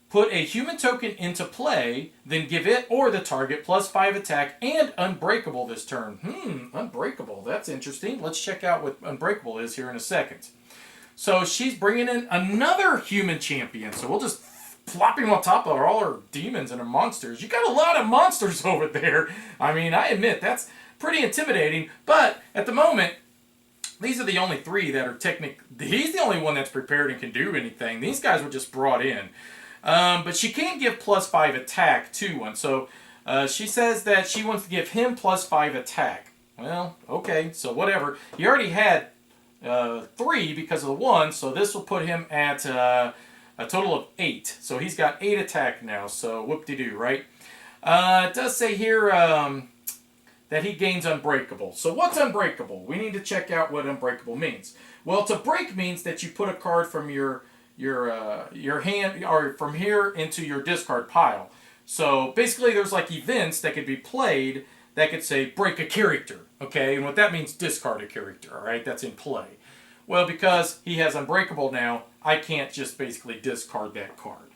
Put a human token into play, then give it or the target +5 attack and Unbreakable this turn. Unbreakable. That's interesting. Let's check out what Unbreakable is here in a second. So she's bringing in another human champion. So we'll just plop him on top of all her demons and her monsters. You got a lot of monsters over there. I mean, I admit, that's pretty intimidating. But at the moment, these are the only 3 that are he's the only one that's prepared and can do anything. These guys were just brought in. But she can give +5 attack to one. So she says that she wants to give him +5 attack. Well, okay, so whatever. He already had 3 because of the 1, so this will put him at a total of 8. So he's got 8 attack now, so whoop-de-doo, right? It does say here that he gains Unbreakable. So what's Unbreakable? We need to check out what Unbreakable means. Well, to break means that you put a card from your hand, or from here into your discard pile. So basically there's like events that could be played that could say break a character, okay? And what that means, discard a character, all right? That's in play. Well, because he has Unbreakable now, I can't just basically discard that card.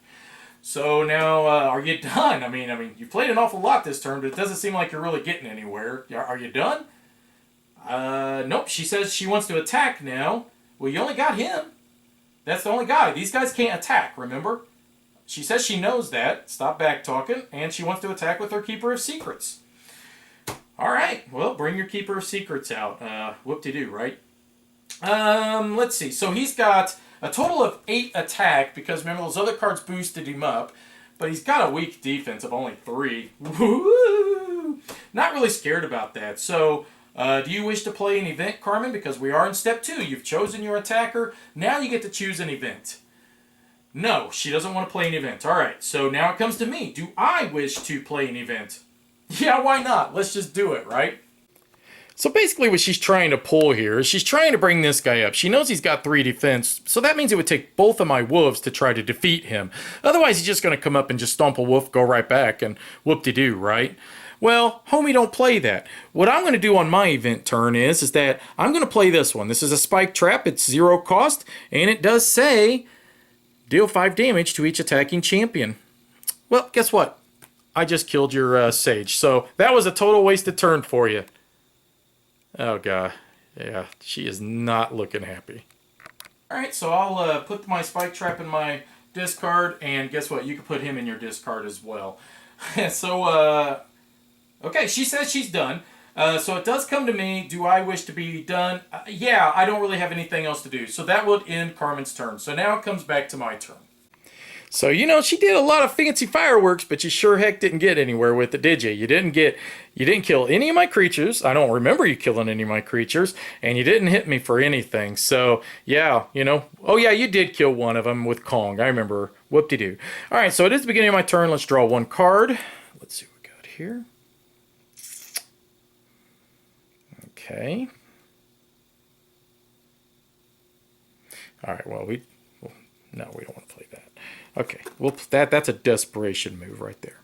So now, are you done? I mean, you played an awful lot this turn, but it doesn't seem like you're really getting anywhere. Are you done? Nope, she says she wants to attack now. Well, you only got him. That's the only guy. These guys can't attack, remember? She says she knows that. Stop back talking. And she wants to attack with her Keeper of Secrets. Alright, well, bring your Keeper of Secrets out. Whoop-de-doo, right? Let's see. So he's got a total of 8 attack, because remember those other cards boosted him up. But he's got a weak defense of only 3. Woo! Not really scared about that. So, do you wish to play an event, Carmen? Because we are in step 2. You've chosen your attacker. Now you get to choose an event. No, she doesn't want to play an event. Alright, so now it comes to me. Do I wish to play an event? Yeah, why not? Let's just do it, right? So basically what she's trying to pull here is she's trying to bring this guy up. She knows he's got 3 defense, so that means it would take both of my wolves to try to defeat him. Otherwise, he's just going to come up and just stomp a wolf, go right back, and whoop-de-doo, right? Well, homie, don't play that. What I'm going to do on my event turn is that I'm going to play this one. This is a spike trap. It's 0 cost, and it does say deal 5 damage to each attacking champion. Well, guess what? I just killed your sage, so that was a total wasted turn for you. Oh, God. Yeah, she is not looking happy. Alright, so I'll put my spike trap in my discard, and guess what? You can put him in your discard as well. So, okay, she says she's done. So it does come to me. Do I wish to be done? Yeah, I don't really have anything else to do. So that would end Carmen's turn. So now it comes back to my turn. So, you know, she did a lot of fancy fireworks, but you sure heck didn't get anywhere with it, did you? You didn't kill any of my creatures. I don't remember you killing any of my creatures, and you didn't hit me for anything. So, yeah, you know. Oh, yeah, you did kill one of them with Kong. I remember. Whoop-de-doo. All right, so it is the beginning of my turn. Let's draw 1 card. Let's see what we got here. Okay. All right, well, no, we don't want to play that. Okay, well, that's a desperation move right there.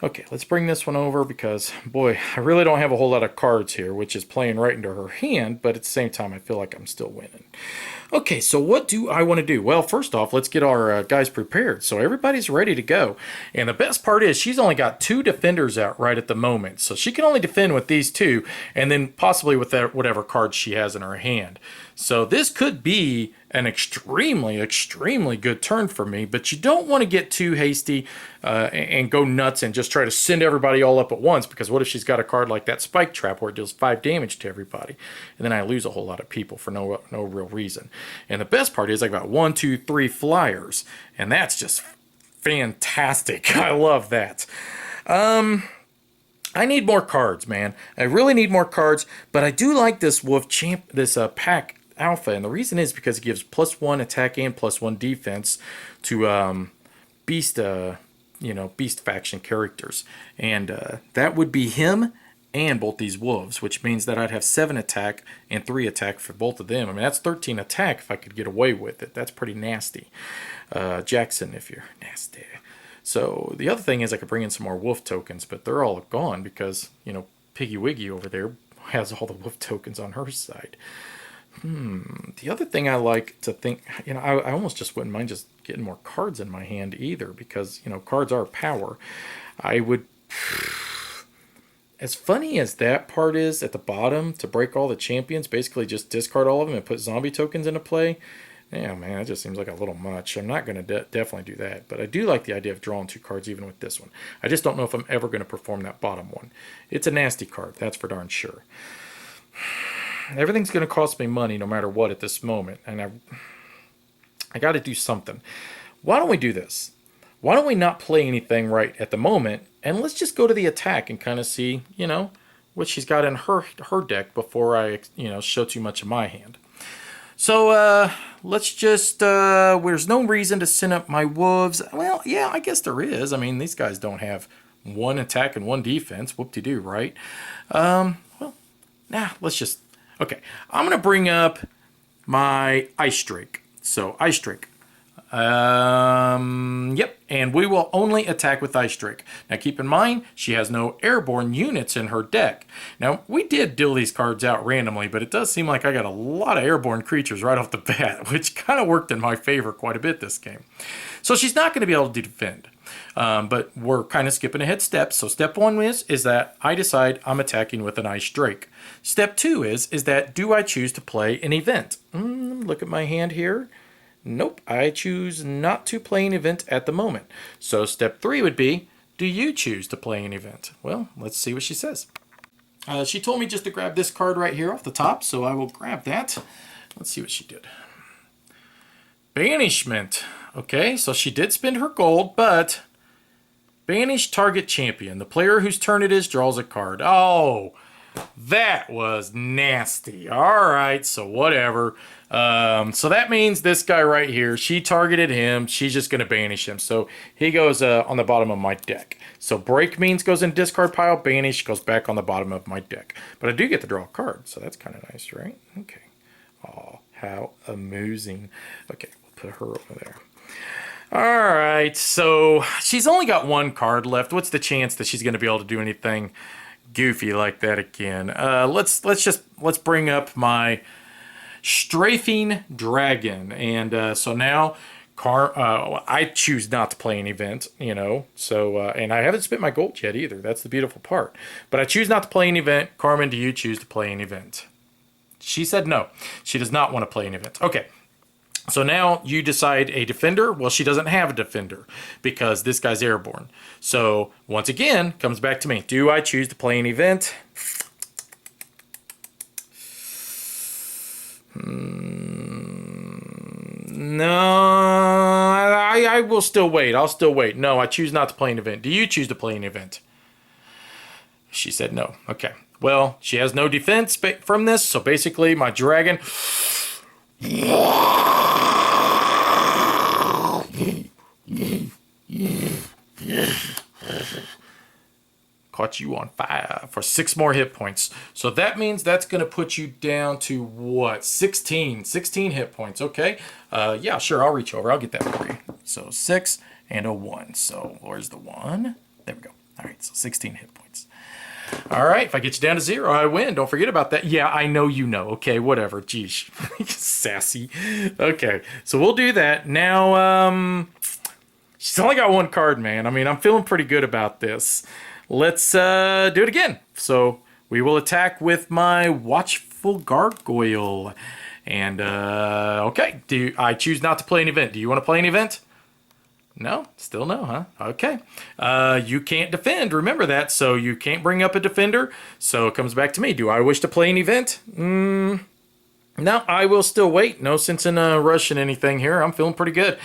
Okay, let's bring this one over because, boy, I really don't have a whole lot of cards here, which is playing right into her hand, but at the same time, I feel like I'm still winning. Okay, so what do I want to do? Well, first off, let's get our guys prepared. So everybody's ready to go. And the best part is she's only got 2 defenders out right at the moment. So she can only defend with these 2 and then possibly with that whatever cards she has in her hand. So this could be an extremely, extremely good turn for me, but you don't want to get too hasty and go nuts and just try to send everybody all up at once, because what if she's got a card like that spike trap where it deals 5 damage to everybody, and then I lose a whole lot of people for no real reason. And the best part is I got 1, 2, 3 flyers, and that's just fantastic. I love that. I need more cards, man. I really need more cards, but I do like this pack alpha, and the reason is because it gives +1 attack and +1 defense to beast, beast faction characters, and that would be him and both these wolves, which means that I'd have 7 attack and 3 attack for both of them. I mean, that's 13 attack if I could get away with it. That's pretty nasty. Jackson, if you're nasty. So the other thing is I could bring in some more wolf tokens, but they're all gone because, Piggy Wiggy over there has all the wolf tokens on her side. The other thing I like to think, I almost just wouldn't mind just getting more cards in my hand either because, cards are power. I would, as funny as that part is at the bottom, to break all the champions, basically just discard all of them and put zombie tokens into play. Yeah, man, that just seems like a little much. I'm not going to definitely do that. But I do like the idea of drawing 2 cards even with this one. I just don't know if I'm ever going to perform that bottom one. It's a nasty card, that's for darn sure. Everything's going to cost me money no matter what at this moment. And I got to do something. Why don't we do this? Why don't we not play anything right at the moment? And let's just go to the attack and kind of see, what she's got in her deck before I, show too much of my hand. So, let's just, there's no reason to send up my wolves. Well, yeah, I guess there is. I mean, these guys don't have 1 attack and 1 defense. Whoop-de-doo, right? Let's just, okay. I'm going to bring up my Ice Drake. So, Ice Drake. Yep, and we will only attack with Ice Drake. Now keep in mind, she has no airborne units in her deck. Now, we did deal these cards out randomly, but it does seem like I got a lot of airborne creatures right off the bat, which kind of worked in my favor quite a bit this game. So she's not going to be able to defend. But we're kind of skipping ahead steps. So step 1 is that I decide I'm attacking with an Ice Drake. Step 2 is that do I choose to play an event? Look at my hand here. Nope, I choose not to play an event at the moment. So step 3 would be, do you choose to play an event? Well, let's see what she says. She told me just to grab this card right here off the top, so I will grab that. Let's see what she did. Banishment. Okay, so she did spend her gold, but banish target champion. The player whose turn it is draws a card. Oh, that was nasty. All right, so whatever. So that means this guy right here, she targeted him. She's just going to banish him. So he goes on the bottom of my deck. So break means goes in discard pile. Banish goes back on the bottom of my deck. But I do get to draw a card, so that's kind of nice, right? Okay. Oh, how amusing. Okay, we'll put her over there. All right, so she's only got 1 card left. What's the chance that she's going to be able to do anything goofy like that again? Let's bring up my Strafing Dragon, and so now I choose not to play an event, so and I haven't spent my gold yet either. That's the beautiful part. But I choose not to play an event. Carmen, do you choose to play an event? She said no. She does not want to play an event. Okay. So now you decide a defender. Well, she doesn't have a defender because this guy's airborne. So once again, comes back to me. Do I choose to play an event? No, I will still wait. I'll still wait. No, I choose not to play an event. Do you choose to play an event? She said no. Okay. Well, she has no defense from this, so basically my dragon... Caught you on fire for 6 more hit points. So that means that's going to put you down to what? 16 hit points. Okay. Yeah, sure. I'll reach over. I'll get that for you. So 6 and a 1. So where's the 1? There we go. All right. So 16 hit points. All right. If I get you down to 0, I win. Don't forget about that. Yeah, I know you know. Okay, whatever. Geez. Sassy. Okay. So we'll do that. Now, she's only got 1 card, man. I mean, I'm feeling pretty good about this. Let's do it again. So we will attack with my Watchful Gargoyle. And, okay. I choose not to play an event. Do you want to play an event? No? Still no, huh? Okay. You can't defend. Remember that. So you can't bring up a defender. So it comes back to me. Do I wish to play an event? No, I will still wait. No sense in rushing anything here. I'm feeling pretty good.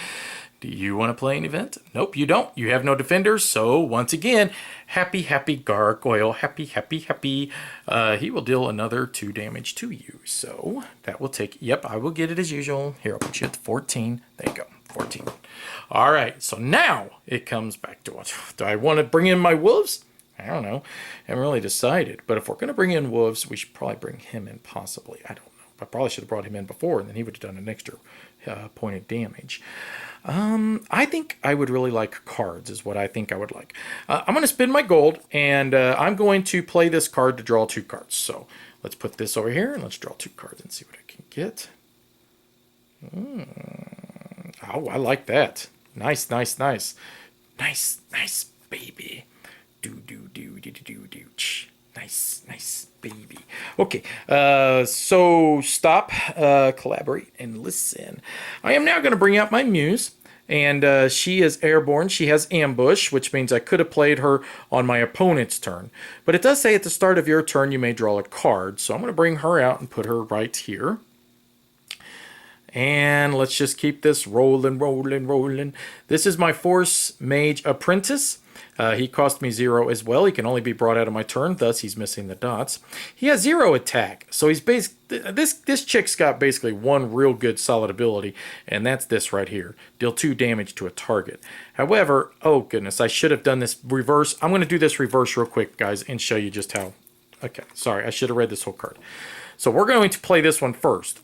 Do you want to play an event? Nope, you don't. You have no defenders. So once again, happy gargoyle. Happy. He will deal another 2 damage to you. So that will take, yep, I will get it as usual. Here, I'll put you at 14. There you go, 14. All right, so now it comes back to what? Do I want to bring in my wolves? I don't know. I haven't really decided. But if we're going to bring in wolves, we should probably bring him in possibly. I don't know. I probably should have brought him in before, and then he would have done an extra point of damage. I think I would really like cards is what I think I would like. I'm going to spend my gold, and I'm going to play this card to draw 2 cards. So let's put this over here, and let's draw 2 cards and see what I can get. Oh, I like that. Nice, baby. Nice, baby. Okay, so stop, collaborate, and listen. I am now going to bring out my muse, and she is airborne. She has ambush, which means I could have played her on my opponent's turn. But it does say at the start of your turn you may draw a card, so I'm going to bring her out and put her right here. And let's just keep this rolling. This is my Force Mage Apprentice. He cost me 0 as well. He can only be brought out of my turn, thus he's missing the dots. He has 0 attack, so he's this chick's got basically 1 real good solid ability, and that's this right here. Deal 2 damage to a target. However, oh goodness, I should have done this reverse. I'm going to do this reverse real quick, guys, and show you just how. Okay, sorry, I should have read this whole card. So we're going to play this one first.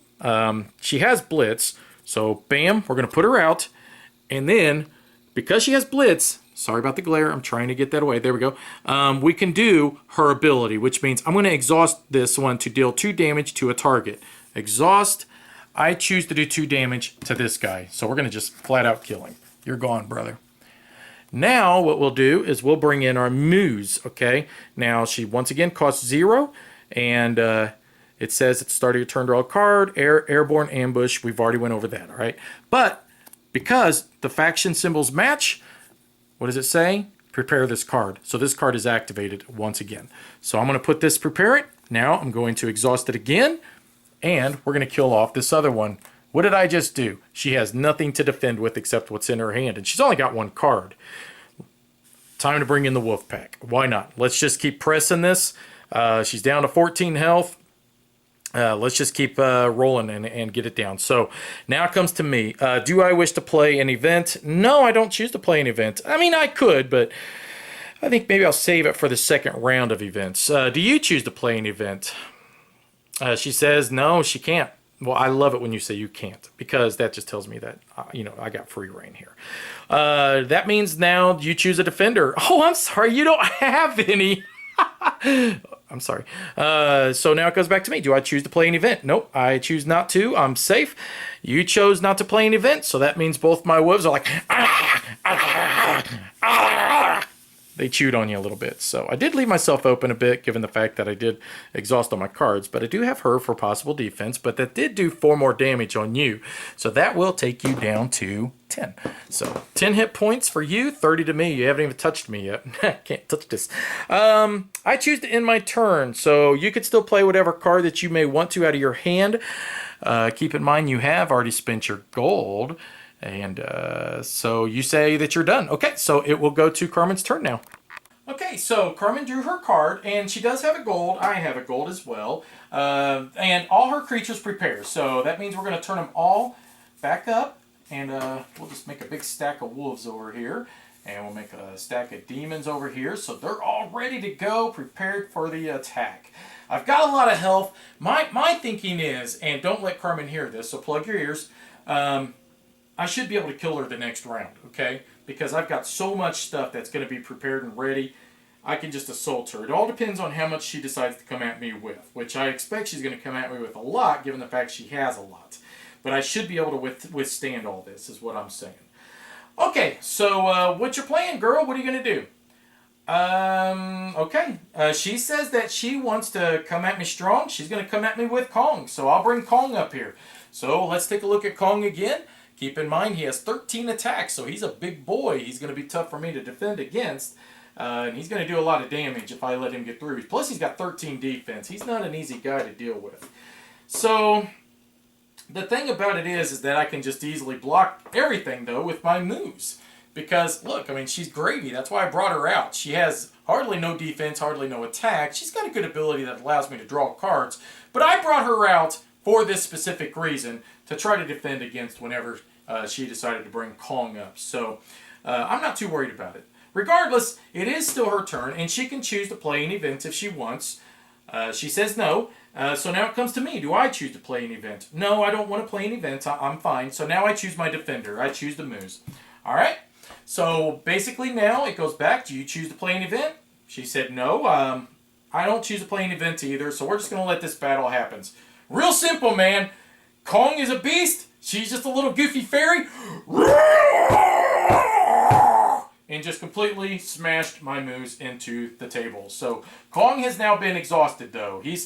She has Blitz, so bam, we're going to put her out, and then because she has Blitz, sorry about the glare, I'm trying to get that away, there we go, we can do her ability, which means I'm going to exhaust this one to deal 2 damage to a target. Exhaust, I choose to do 2 damage to this guy, so we're going to just flat out kill him. You're gone, brother. Now what we'll do is we'll bring in our Muse, okay? Now she once again costs 0, and it says at the start of your turn, draw a card, airborne ambush. We've already went over that, all right? But because the faction symbols match, what does it say? Prepare this card. So this card is activated once again. So I'm going to put this, prepare it. Now I'm going to exhaust it again, and we're going to kill off this other one. What did I just do? She has nothing to defend with except what's in her hand, and she's only got 1 card. Time to bring in the wolf pack. Why not? Let's just keep pressing this. She's down to 14 health. Let's just keep rolling and get it down. So now it comes to me. Do I wish to play an event? No, I don't choose to play an event. I mean, I could, but I think maybe I'll save it for the second round of events. Do you choose to play an event? She says no, she can't. Well, I love it when you say you can't, because that just tells me that, you know, I got free reign here. That means now you choose a defender. Oh, I'm sorry, you don't have any. I'm sorry. So now it goes back to me. Do I choose to play an event? Nope, I choose not to. I'm safe. You chose not to play an event, so that means both my wolves are like, they chewed on you a little bit. So I did leave myself open a bit, given the fact that I did exhaust all my cards, but I do have her for possible defense, but that did do 4 more damage on you. So that will take you down to 10. So 10 hit points for you, 30 to me. You haven't even touched me yet. Can't touch this. I choose to end my turn, so you could still play whatever card that you may want to out of your hand. Keep in mind you have already spent your gold. And so you say that you're done. Okay, so it will go to Carmen's turn now. Okay, so Carmen drew her card, and she does have a gold. I have a gold as well. And all her creatures prepare. So that means we're going to turn them all back up. And we'll just make a big stack of wolves over here. And we'll make a stack of demons over here. So they're all ready to go, prepared for the attack. I've got a lot of health. My thinking is, and don't let Carmen hear this, so plug your ears. I should be able to kill her the next round, okay? Because I've got so much stuff that's going to be prepared and ready, I can just assault her. It all depends on how much she decides to come at me with, which I expect she's going to come at me with a lot, given the fact she has a lot. But I should be able to withstand all this, is what I'm saying. Okay, so what's your plan, girl? What are you going to do? Okay. She says that she wants to come at me strong. She's going to come at me with Kong, so I'll bring Kong up here. So let's take a look at Kong again. Keep in mind he has 13 attacks, so he's a big boy. He's going to be tough for me to defend against. And he's going to do a lot of damage if I let him get through. Plus he's got 13 defense. He's not an easy guy to deal with. So The thing about it is that I can just easily block everything, though, with my moves. Because, look, I mean, she's gravy. That's why I brought her out. She has hardly no defense, hardly no attack. She's got a good ability that allows me to draw cards. But I brought her out for this specific reason, to try to defend against whenever she decided to bring Kong up. So I'm not too worried about it. Regardless, it is still her turn, and she can choose to play an event if she wants. She says no. So now it comes to me. Do I choose to play an event? No, I don't want to play an event. I'm fine. So now I choose my defender. I choose the moves. All right? So basically now it goes back. Do you choose to play an event? She said no. I don't choose to play an event either, so we're just going to let this battle happen. Real simple, man. Kong is a beast. She's just a little goofy fairy. And just completely smashed my moves into the table. So Kong has now been exhausted, though. He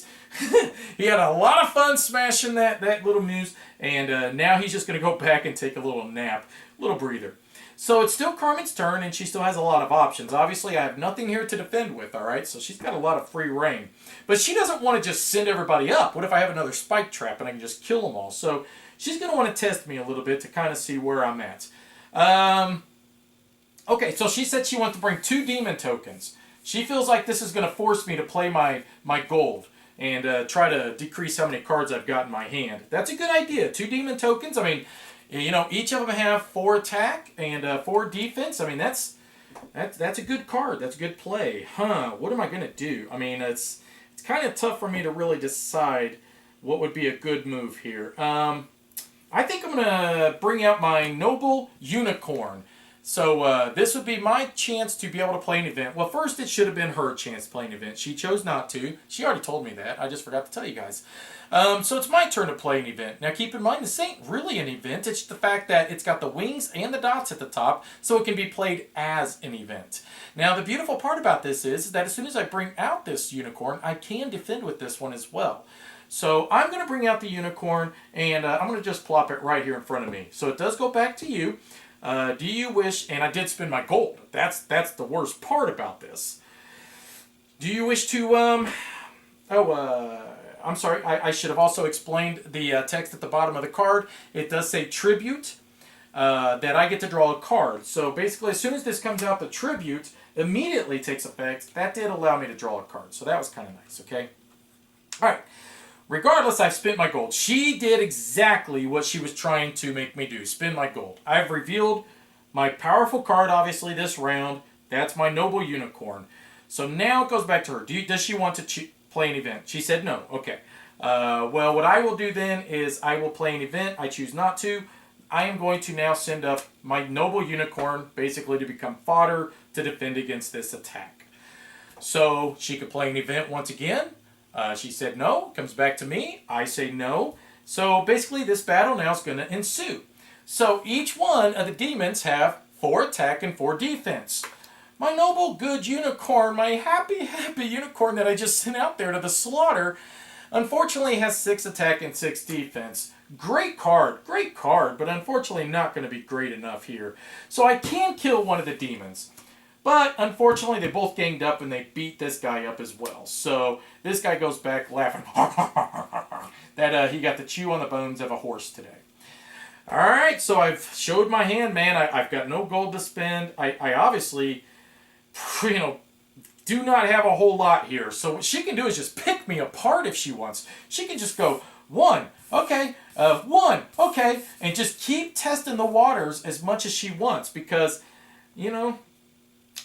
had a lot of fun smashing that little moves, and now he's just going to go back and take a little nap, a little breather. So it's still Carmen's turn, and she still has a lot of options. Obviously, I have nothing here to defend with, all right? So she's got a lot of free reign. But she doesn't want to just send everybody up. What if I have another spike trap and I can just kill them all? So she's going to want to test me a little bit to kind of see where I'm at. Okay, so she said she wants to bring 2 demon tokens. She feels like this is going to force me to play my gold and try to decrease how many cards I've got in my hand. That's a good idea. 2 demon tokens. I mean, you know, each of them have 4 attack and 4 defense. I mean, that's a good card. That's a good play. What am I going to do? I mean, it's kind of tough for me to really decide what would be a good move here. I think I'm going to bring out my Noble Unicorn. So this would be my chance to be able to play an event. Well, first it should have been her chance to play an event. She chose not to. She already told me that. I just forgot to tell you guys. So it's my turn to play an event. Now keep in mind, this ain't really an event. It's the fact that it's got the wings and the dots at the top, so it can be played as an event. Now the beautiful part about this is that as soon as I bring out this unicorn, I can defend with this one as well. So I'm going to bring out the unicorn, and I'm going to just plop it right here in front of me. So it does go back to you. Do you wish, and I did spend my gold. That's the worst part about this. Do you wish to, I'm sorry, I should have also explained the text at the bottom of the card. It does say tribute, that I get to draw a card. So basically, as soon as this comes out, the tribute immediately takes effect. That did allow me to draw a card, so that was kind of nice, okay? All right. Regardless, I've spent my gold. She did exactly what she was trying to make me do, spend my gold. I've revealed my powerful card, obviously, this round. That's my Noble Unicorn. So now it goes back to her. Does she want to play an event? She said no. Okay. Well, what I will do then is I will play an event. I choose not to. I am going to now send up my Noble Unicorn, basically to become fodder to defend against this attack. So she could play an event once again. She said no. Comes back to me. I say no. So basically this battle now is going to ensue. So each one of the demons have 4 attack and 4 defense. My noble good unicorn, my happy unicorn that I just sent out there to the slaughter, unfortunately has 6 attack and 6 defense. Great card, but unfortunately not going to be great enough here. So I can kill one of the demons. But unfortunately, they both ganged up and they beat this guy up as well. So this guy goes back laughing that he got to chew on the bones of a horse today. All right, so I've showed my hand, man. I've got no gold to spend. I obviously, do not have a whole lot here. So what she can do is just pick me apart if she wants. She can just go 1, okay, 1, okay, and just keep testing the waters as much as she wants because,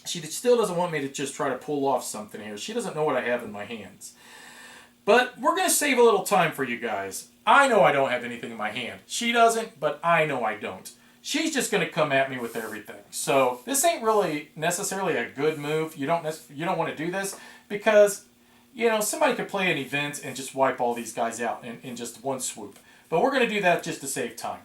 she still doesn't want me to just try to pull off something here. She doesn't know what I have in my hands. But we're going to save a little time for you guys. I know I don't have anything in my hand. She doesn't, but I know I don't. She's just going to come at me with everything. So this ain't really necessarily a good move. You don't want to do this because, somebody could play an event and just wipe all these guys out in just one swoop. But we're going to do that just to save time.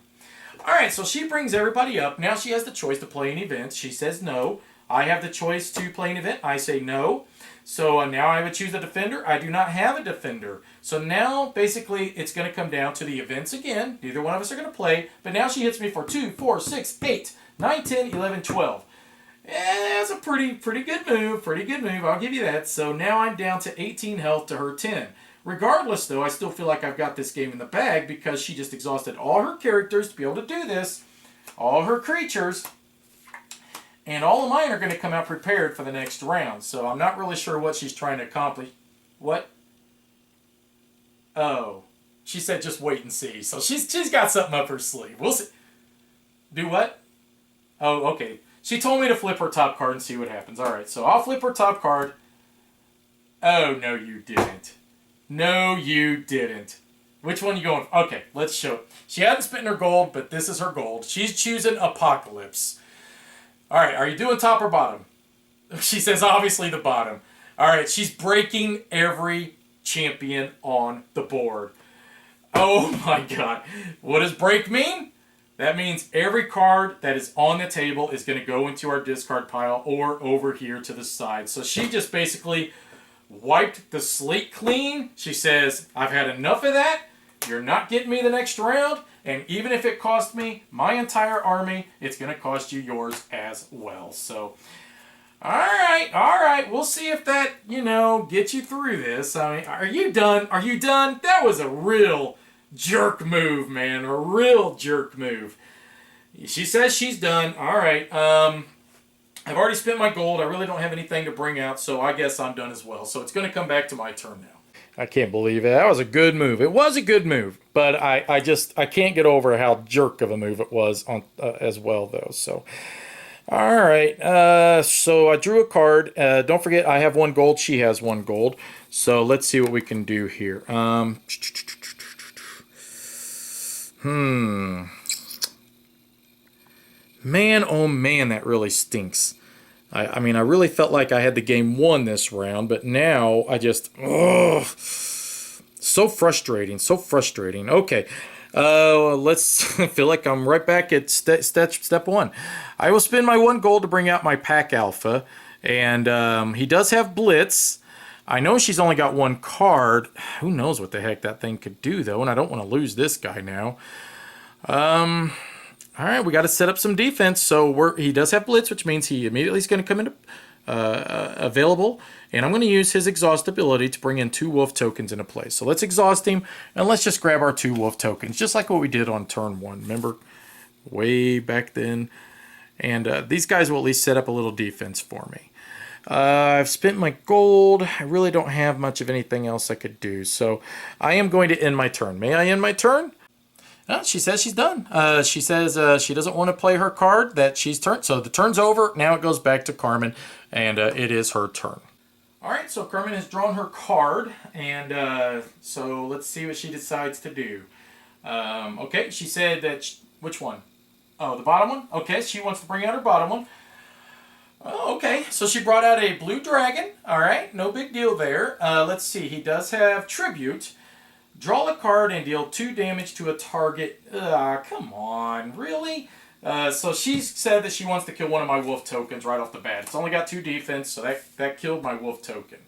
All right, so she brings everybody up. Now she has the choice to play an event. She says no. I have the choice to play an event. I say no. So now I would choose a defender. I do not have a defender. So now, basically, it's going to come down to the events again. Neither one of us are going to play. But now she hits me for 2, 4, 6, 8, 9, 10, 11, 12. That's a pretty good move. I'll give you that. So now I'm down to 18 health to her 10. Regardless, though, I still feel like I've got this game in the bag because she just exhausted all her characters to be able to do this, all her creatures, and all of mine are going to come out prepared for the next round. So I'm not really sure what she's trying to accomplish. What? Oh, she said just wait and see. So she's got something up her sleeve. We'll see. Do what? Oh, okay. She told me to flip her top card and see what happens. All right, so I'll flip her top card. Oh, no, you didn't. No, you didn't. Which one are you going for? Okay, let's show it. She hadn't spent her gold, but this is her gold. She's choosing Apocalypse. All right, are you doing top or bottom? She says obviously the bottom. All right, she's breaking every champion on the board. Oh my God. What does break mean? That means every card that is on the table is going to go into our discard pile or over here to the side. So she just basically wiped the slate clean. She says, I've had enough of that. You're not getting me the next round. And even if it cost me my entire army, it's going to cost you yours as well. So, all right. We'll see if that, gets you through this. I mean, are you done? Are you done? That was a real jerk move, man. A real jerk move. She says she's done. All right. I've already spent my gold. I really don't have anything to bring out, so I guess I'm done as well. So it's going to come back to my turn now. I can't believe it. That was a good move. It was a good move, but I can't get over how jerk of a move it was on as well, though. So, all right. So I drew a card. Don't forget, I have 1 gold. She has 1 gold. So let's see what we can do here. Man, oh man, that really stinks. I mean, I really felt like I had the game won this round, but now I just... so frustrating, so frustrating. Okay, let's feel like I'm right back at step 1. I will spend my 1 gold to bring out my Pack Alpha, and he does have Blitz. I know she's only got 1 card. Who knows what the heck that thing could do, though, and I don't want to lose this guy now. All right, we got to set up some defense. So he does have Blitz, which means he immediately is going to come into available. And I'm going to use his exhaust ability to bring in 2 wolf tokens into play. So let's exhaust him, and let's just grab our 2 wolf tokens, just like what we did on turn 1. Remember, way back then. And these guys will at least set up a little defense for me. I've spent my gold. I really don't have much of anything else I could do. So I am going to end my turn. May I end my turn? She says she's done. She says she doesn't want to play her card that she's turned. So the turn's over. Now it goes back to Carmen, and it is her turn. All right, so Carmen has drawn her card, and so let's see what she decides to do. Okay, she said that... which one? Oh, the bottom one? Okay, she wants to bring out her bottom one. Oh, okay, so she brought out a blue dragon. All right, no big deal there. Let's see. He does have Tribute. Draw a card and deal 2 damage to a target. Come on, really? So she said that she wants to kill one of my wolf tokens right off the bat. It's only got 2 defense, so that killed my wolf token.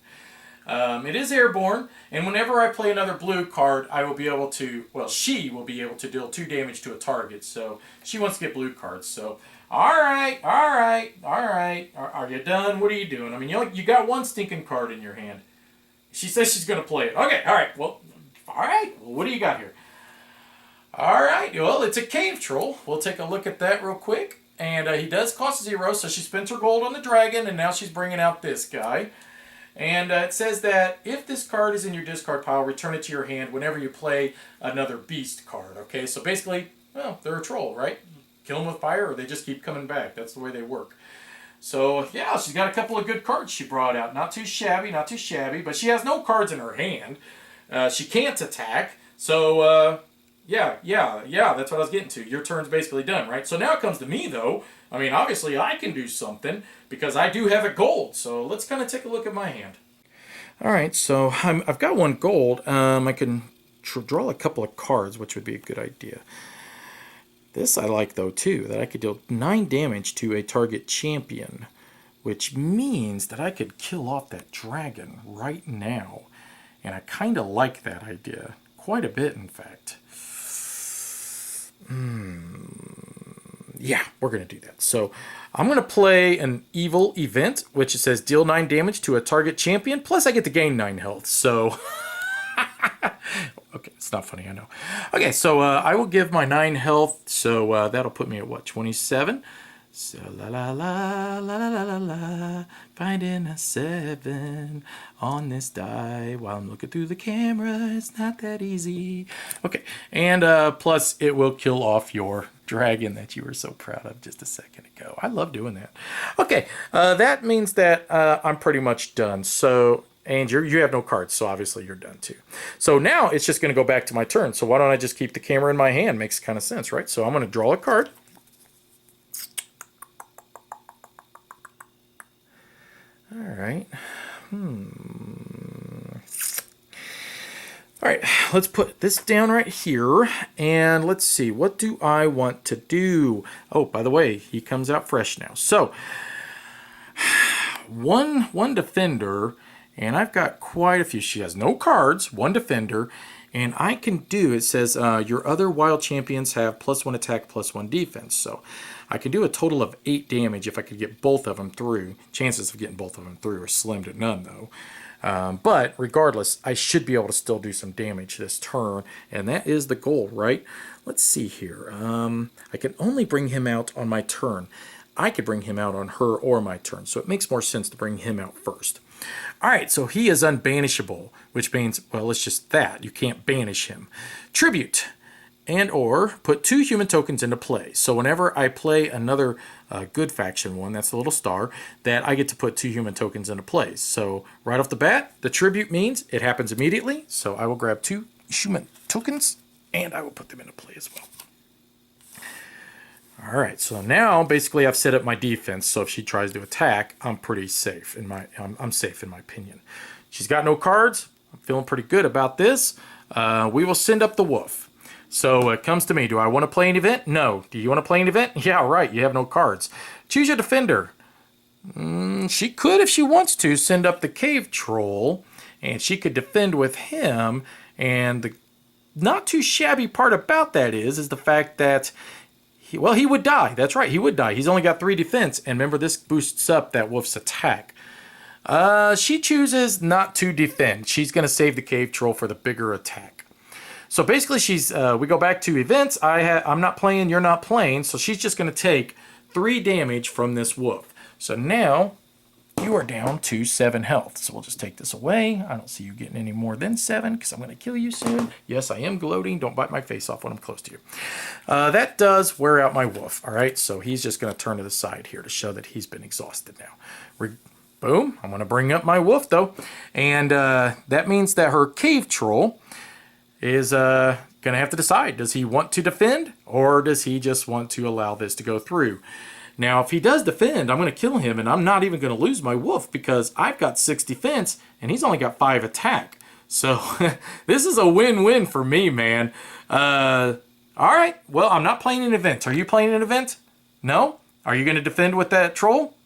It is airborne, and whenever I play another blue card, I will be able to, well, she will be able to deal 2 damage to a target. So she wants to get blue cards. So, all right. Are you done? What are you doing? I mean, you got 1 stinking card in your hand. She says she's going to play it. Okay, all right. Well, what do you got here? All right, well, it's a cave troll. We'll take a look at that real quick. And he does cost 0, so she spent her gold on the dragon, and now she's bringing out this guy. And it says that if this card is in your discard pile, return it to your hand whenever you play another beast card. Okay, so basically, well, they're a troll, right? Kill them with fire, or they just keep coming back. That's the way they work. So, yeah, she's got a couple of good cards she brought out. Not too shabby, but she has no cards in her hand. She can't attack, so, yeah, that's what I was getting to. Your turn's basically done, right? So now it comes to me, though. I mean, obviously, I can do something, because I do have a gold, so let's kind of take a look at my hand. All right, so I've got 1 gold. I can draw a couple of cards, which would be a good idea. This I like, though, too, that I could deal 9 damage to a target champion, which means that I could kill off that dragon right now. And I kind of like that idea. Quite a bit, in fact. Yeah, we're going to do that. So I'm going to play an evil event, which it says deal 9 damage to a target champion. Plus I get to gain 9 health. So Okay, it's not funny, I know. Okay, so I will give my 9 health, so that'll put me at what, 27? So la la la la la la la, finding a 7 on this die while I'm looking through the camera. It's not that easy. Okay, and plus it will kill off your dragon that you were so proud of just a second ago. I love doing that. Okay, that means that I'm pretty much done. So. And you have no cards, so obviously you're done too. So now it's just going to go back to my turn. So why don't I just keep the camera in my hand? Makes kind of sense, right? So I'm going to draw a card. All right. All right, let's put this down right here. And let's see, what do I want to do? Oh, by the way, he comes out fresh now. So one defender. And I've got quite a few. She has no cards, 1 defender, and I can do, it says your other wild champions have +1 attack, +1 defense. So I can do a total of 8 damage if I could get both of them through. Chances of getting both of them through are slim to none, though. But regardless, I should be able to still do some damage this turn, and that is the goal, right? Let's see here. I can only bring him out on my turn. I could bring him out on her or my turn, so it makes more sense to bring him out first. All right, so he is unbanishable, which means, well, it's just that. You can't banish him. Tribute, and or put 2 human tokens into play. So whenever I play another good faction one, that's the little star, that I get to put 2 human tokens into play. So right off the bat, the tribute means it happens immediately. So I will grab 2 human tokens, and I will put them into play as well. All right, so now basically I've set up my defense. So if she tries to attack, I'm pretty safe I'm safe in my opinion. She's got no cards. I'm feeling pretty good about this. We will send up the wolf. So it comes to me. Do I want to play an event? No. Do you want to play an event? Yeah, right. You have no cards. Choose your defender. She could, if she wants to, send up the cave troll, and she could defend with him. And the not too shabby part about that is the fact that he would die. That's right, he would die. He's only got 3 defense, and remember, this boosts up that wolf's attack. She chooses not to defend. She's going to save the cave troll for the bigger attack. So basically, we go back to events. I'm not playing, you're not playing, so she's just going to take 3 damage from this wolf. So now you are down to 7 health. So we'll just take this away. I don't see you getting any more than 7 because I'm going to kill you soon. Yes, I am gloating. Don't bite my face off when I'm close to you. That does wear out my wolf. All right, so he's just going to turn to the side here to show that he's been exhausted now. Boom. I'm going to bring up my wolf, though. And that means that her cave troll is going to have to decide. Does he want to defend, or does he just want to allow this to go through? Now, if he does defend, I'm going to kill him, and I'm not even going to lose my wolf because I've got 6 defense, and he's only got 5 attack. So this is a win-win for me, man. All right, well, I'm not playing an event. Are you playing an event? No? Are you going to defend with that troll?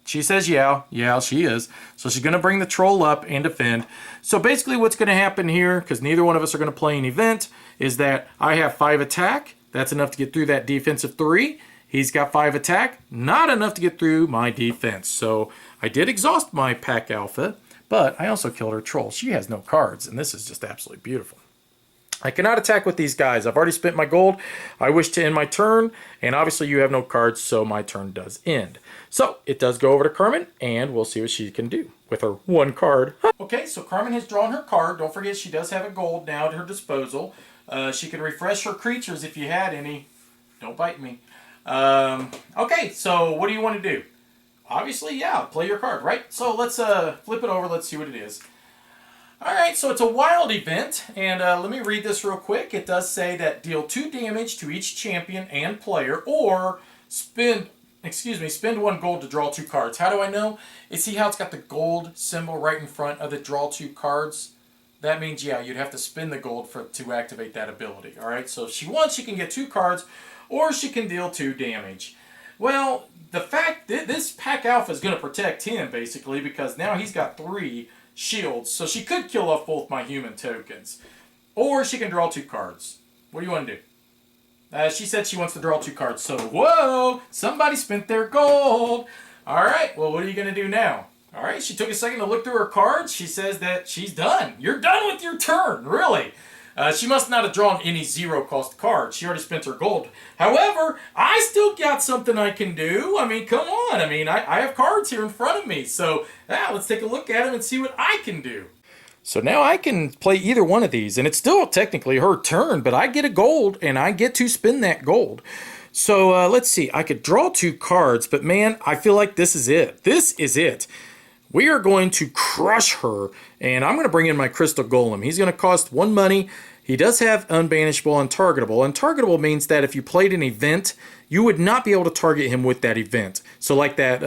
She says yeah. Yeah, she is. So she's going to bring the troll up and defend. So basically what's going to happen here, because neither one of us are going to play an event, is that I have 5 attack. That's enough to get through that defensive 3. He's got 5 attack, not enough to get through my defense. So I did exhaust my pack alpha, but I also killed her troll. She has no cards, and this is just absolutely beautiful. I cannot attack with these guys. I've already spent my gold. I wish to end my turn, and obviously you have no cards, so my turn does end. So it does go over to Carmen, and we'll see what she can do with her 1 card. Okay, so Carmen has drawn her card. Don't forget she does have a gold now at her disposal. She can refresh her creatures if you had any. Don't bite me. Okay, so what do you want to do? Obviously, yeah, play your card, right? So let's flip it over. Let's see what it is. All right, so it's a wild event, and let me read this real quick. It does say that deal 2 damage to each champion and player, or spend 1 gold to draw 2 cards. How do I know? See how it's got the gold symbol right in front of the draw 2 cards? That means, yeah, you'd have to spend the gold to activate that ability. All right, so if she wants, she can get 2 cards, or she can deal 2 damage. Well, the fact that this pack alpha is going to protect him, basically, because now he's got 3 shields, so she could kill off both my human tokens. Or she can draw 2 cards. What do you want to do? She said she wants to draw 2 cards, so whoa! Somebody spent their gold! Alright, well, what are you going to do now? All right, she took a second to look through her cards. She says that she's done. You're done with your turn, really. She must not have drawn any zero-cost cards. She already spent her gold. However, I still got something I can do. I mean, come on. I mean, I have cards here in front of me. So, let's take a look at them and see what I can do. So now I can play either one of these, and it's still technically her turn, but I get a gold, and I get to spin that gold. So let's see. I could draw 2 cards, but man, I feel like this is it. This is it. We are going to crush her, and I'm going to bring in my Crystal Golem. He's going to cost 1 money. He does have Unbanishable and Targetable. Untargetable means that if you played an event, you would not be able to target him with that event. So like that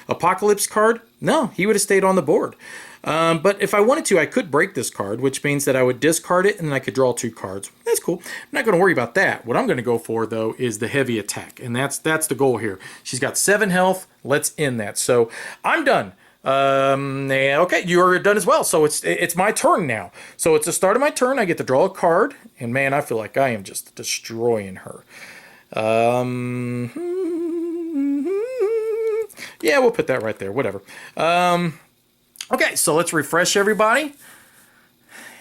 Apocalypse card, no, he would have stayed on the board. But if I wanted to, I could break this card, which means that I would discard it and then I could draw 2 cards. That's cool. I'm not going to worry about that. What I'm going to go for, though, is the heavy attack, and that's the goal here. She's got 7 health. Let's end that. So I'm done. Okay, you're done as well. So it's my turn now. So it's the start of my turn. I get to draw a card, and man, I feel like I am just destroying her. Yeah, we'll put that right there. Whatever. Okay, so let's refresh everybody.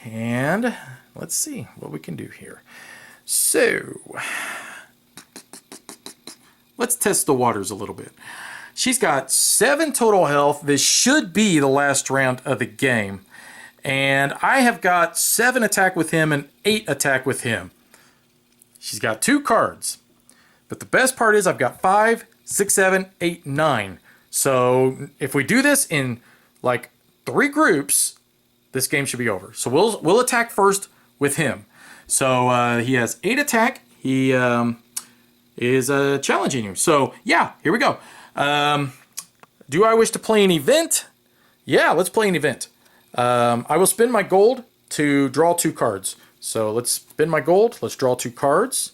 And let's see what we can do here. So, let's test the waters a little bit. She's got 7 total health. This should be the last round of the game. And I have got 7 attack with him and 8 attack with him. She's got 2 cards. But the best part is I've got 5, 6, 7, 8, 9. So if we do this in like 3 groups, this game should be over. So we'll attack first with him. So he has 8 attack. He is challenging you. So yeah, here we go. Do I wish to play an event? Yeah, let's play an event. I will spend my gold to draw 2 cards. So let's spend my gold. Let's draw 2 cards.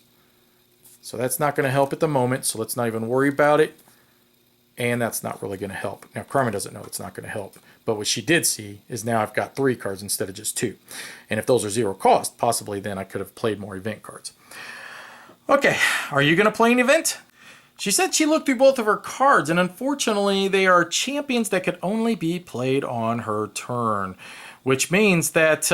So that's not going to help at the moment. So let's not even worry about it. And that's not really going to help. Now, Karma doesn't know it's not going to help. But what she did see is now I've got 3 cards instead of just 2. And if those are 0 cost, possibly then I could have played more event cards. Okay, are you going to play an event? She said she looked through both of her cards, and unfortunately, they are champions that could only be played on her turn. Which means that,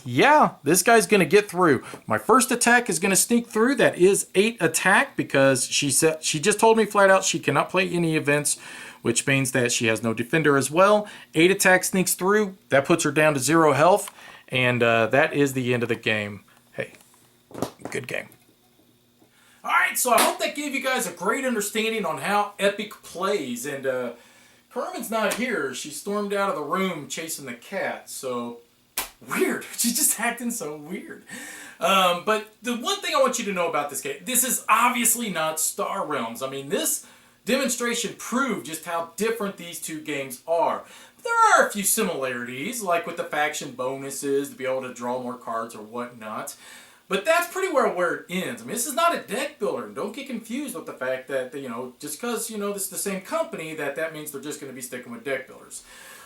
yeah, this guy's going to get through. My first attack is going to sneak through. That is 8 attack because she just told me flat out she cannot play any events, which means that she has no defender as well. 8 attack sneaks through. That puts her down to 0 health, and that is the end of the game. Hey, good game. All right, so I hope that gave you guys a great understanding on how Epic plays, and Carmen's not here. She stormed out of the room chasing the cat, so weird. She's just acting so weird. But the one thing I want you to know about this game, this is obviously not Star Realms. I mean, this demonstration proved just how different these 2 games are. But there are a few similarities, like with the faction bonuses, to be able to draw more cards or whatnot. But that's pretty well where it ends. I mean, this is not a deck builder. Don't get confused with the fact that, just because, this is the same company, that means they're just going to be sticking with deck builders.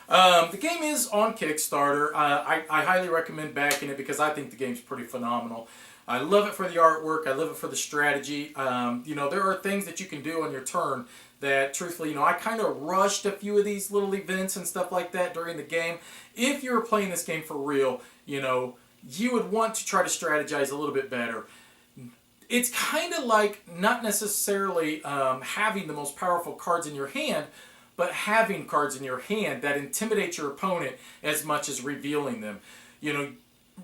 The game is on Kickstarter. I highly recommend backing it because I think the game's pretty phenomenal. I love it for the artwork. I love it for the strategy. There are things that you can do on your turn that, truthfully, I kind of rushed a few of these little events and stuff like that during the game. If you were playing this game for real, you would want to try to strategize a little bit better. It's kind of like not necessarily having the most powerful cards in your hand, but having cards in your hand that intimidate your opponent as much as revealing them.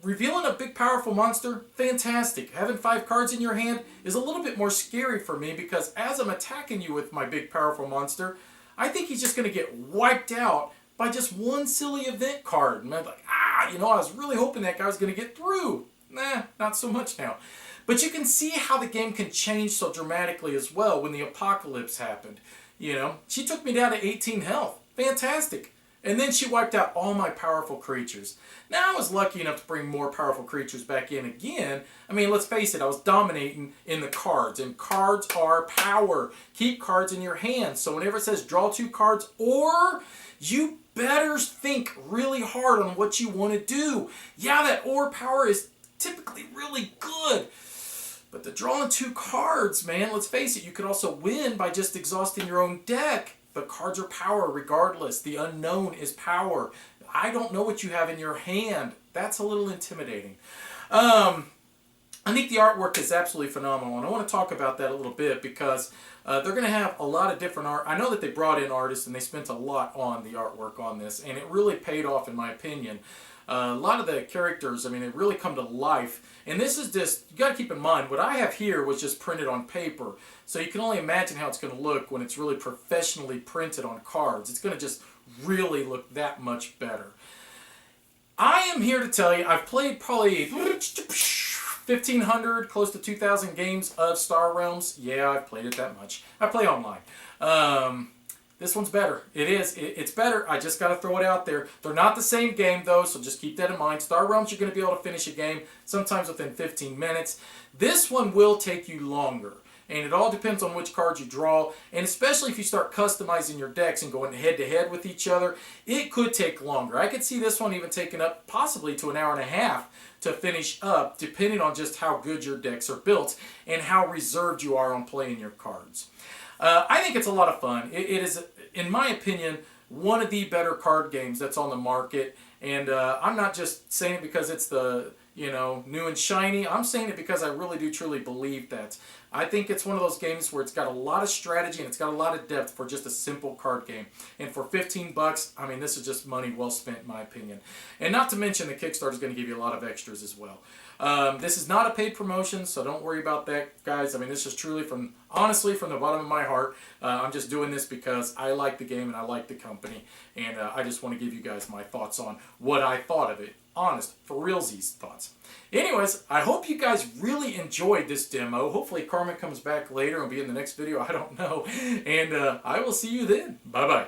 Revealing a big powerful monster, fantastic. Having 5 cards in your hand is a little bit more scary for me because as I'm attacking you with my big powerful monster, I think he's just going to get wiped out by just one silly event card. And I'm like, I was really hoping that guy was going to get through. Nah, not so much now. But you can see how the game can change so dramatically as well when the apocalypse happened. She took me down to 18 health. Fantastic. And then she wiped out all my powerful creatures. Now, I was lucky enough to bring more powerful creatures back in again. I mean, let's face it, I was dominating in the cards. And cards are power. Keep cards in your hands. So whenever it says draw 2 cards, or you better think really hard on what you want to do. Yeah, that or power is typically really good. But the drawing 2 cards, man, let's face it, you could also win by just exhausting your own deck. The cards are power regardless. The unknown is power. I don't know what you have in your hand. That's a little intimidating. I think the artwork is absolutely phenomenal, and I want to talk about that a little bit because they're going to have a lot of different art. I know that they brought in artists and they spent a lot on the artwork on this, and it really paid off in my opinion. A lot of the characters, I mean, they really come to life. And this is just, you got to keep in mind, what I have here was just printed on paper. So you can only imagine how it's going to look when it's really professionally printed on cards. It's going to just really look that much better. I am here to tell you, I've played probably 1,500, close to 2,000 games of Star Realms. Yeah, I've played it that much. I play online. This one's better. It is. It's better. I just got to throw it out there. They're not the same game, though, so just keep that in mind. Star Realms, you're going to be able to finish a game sometimes within 15 minutes. This one will take you longer, and it all depends on which cards you draw, and especially if you start customizing your decks and going head-to-head with each other, it could take longer. I could see this one even taking up possibly to an hour and a half to finish up, depending on just how good your decks are built and how reserved you are on playing your cards. I think it's a lot of fun. It is, in my opinion, one of the better card games that's on the market. And I'm not just saying it because it's the, new and shiny. I'm saying it because I really do truly believe that. I think it's one of those games where it's got a lot of strategy and it's got a lot of depth for just a simple card game. And for 15 bucks, I mean, this is just money well spent in my opinion. And not to mention the Kickstarter is going to give you a lot of extras as well. This is not a paid promotion, so don't worry about that, guys. I mean, this is truly honestly, from the bottom of my heart. I'm just doing this because I like the game and I like the company. And I just want to give you guys my thoughts on what I thought of it. Honest, for realsies thoughts. Anyways, I hope you guys really enjoyed this demo. Hopefully Carmen comes back later and will be in the next video. I don't know. And I will see you then. Bye-bye.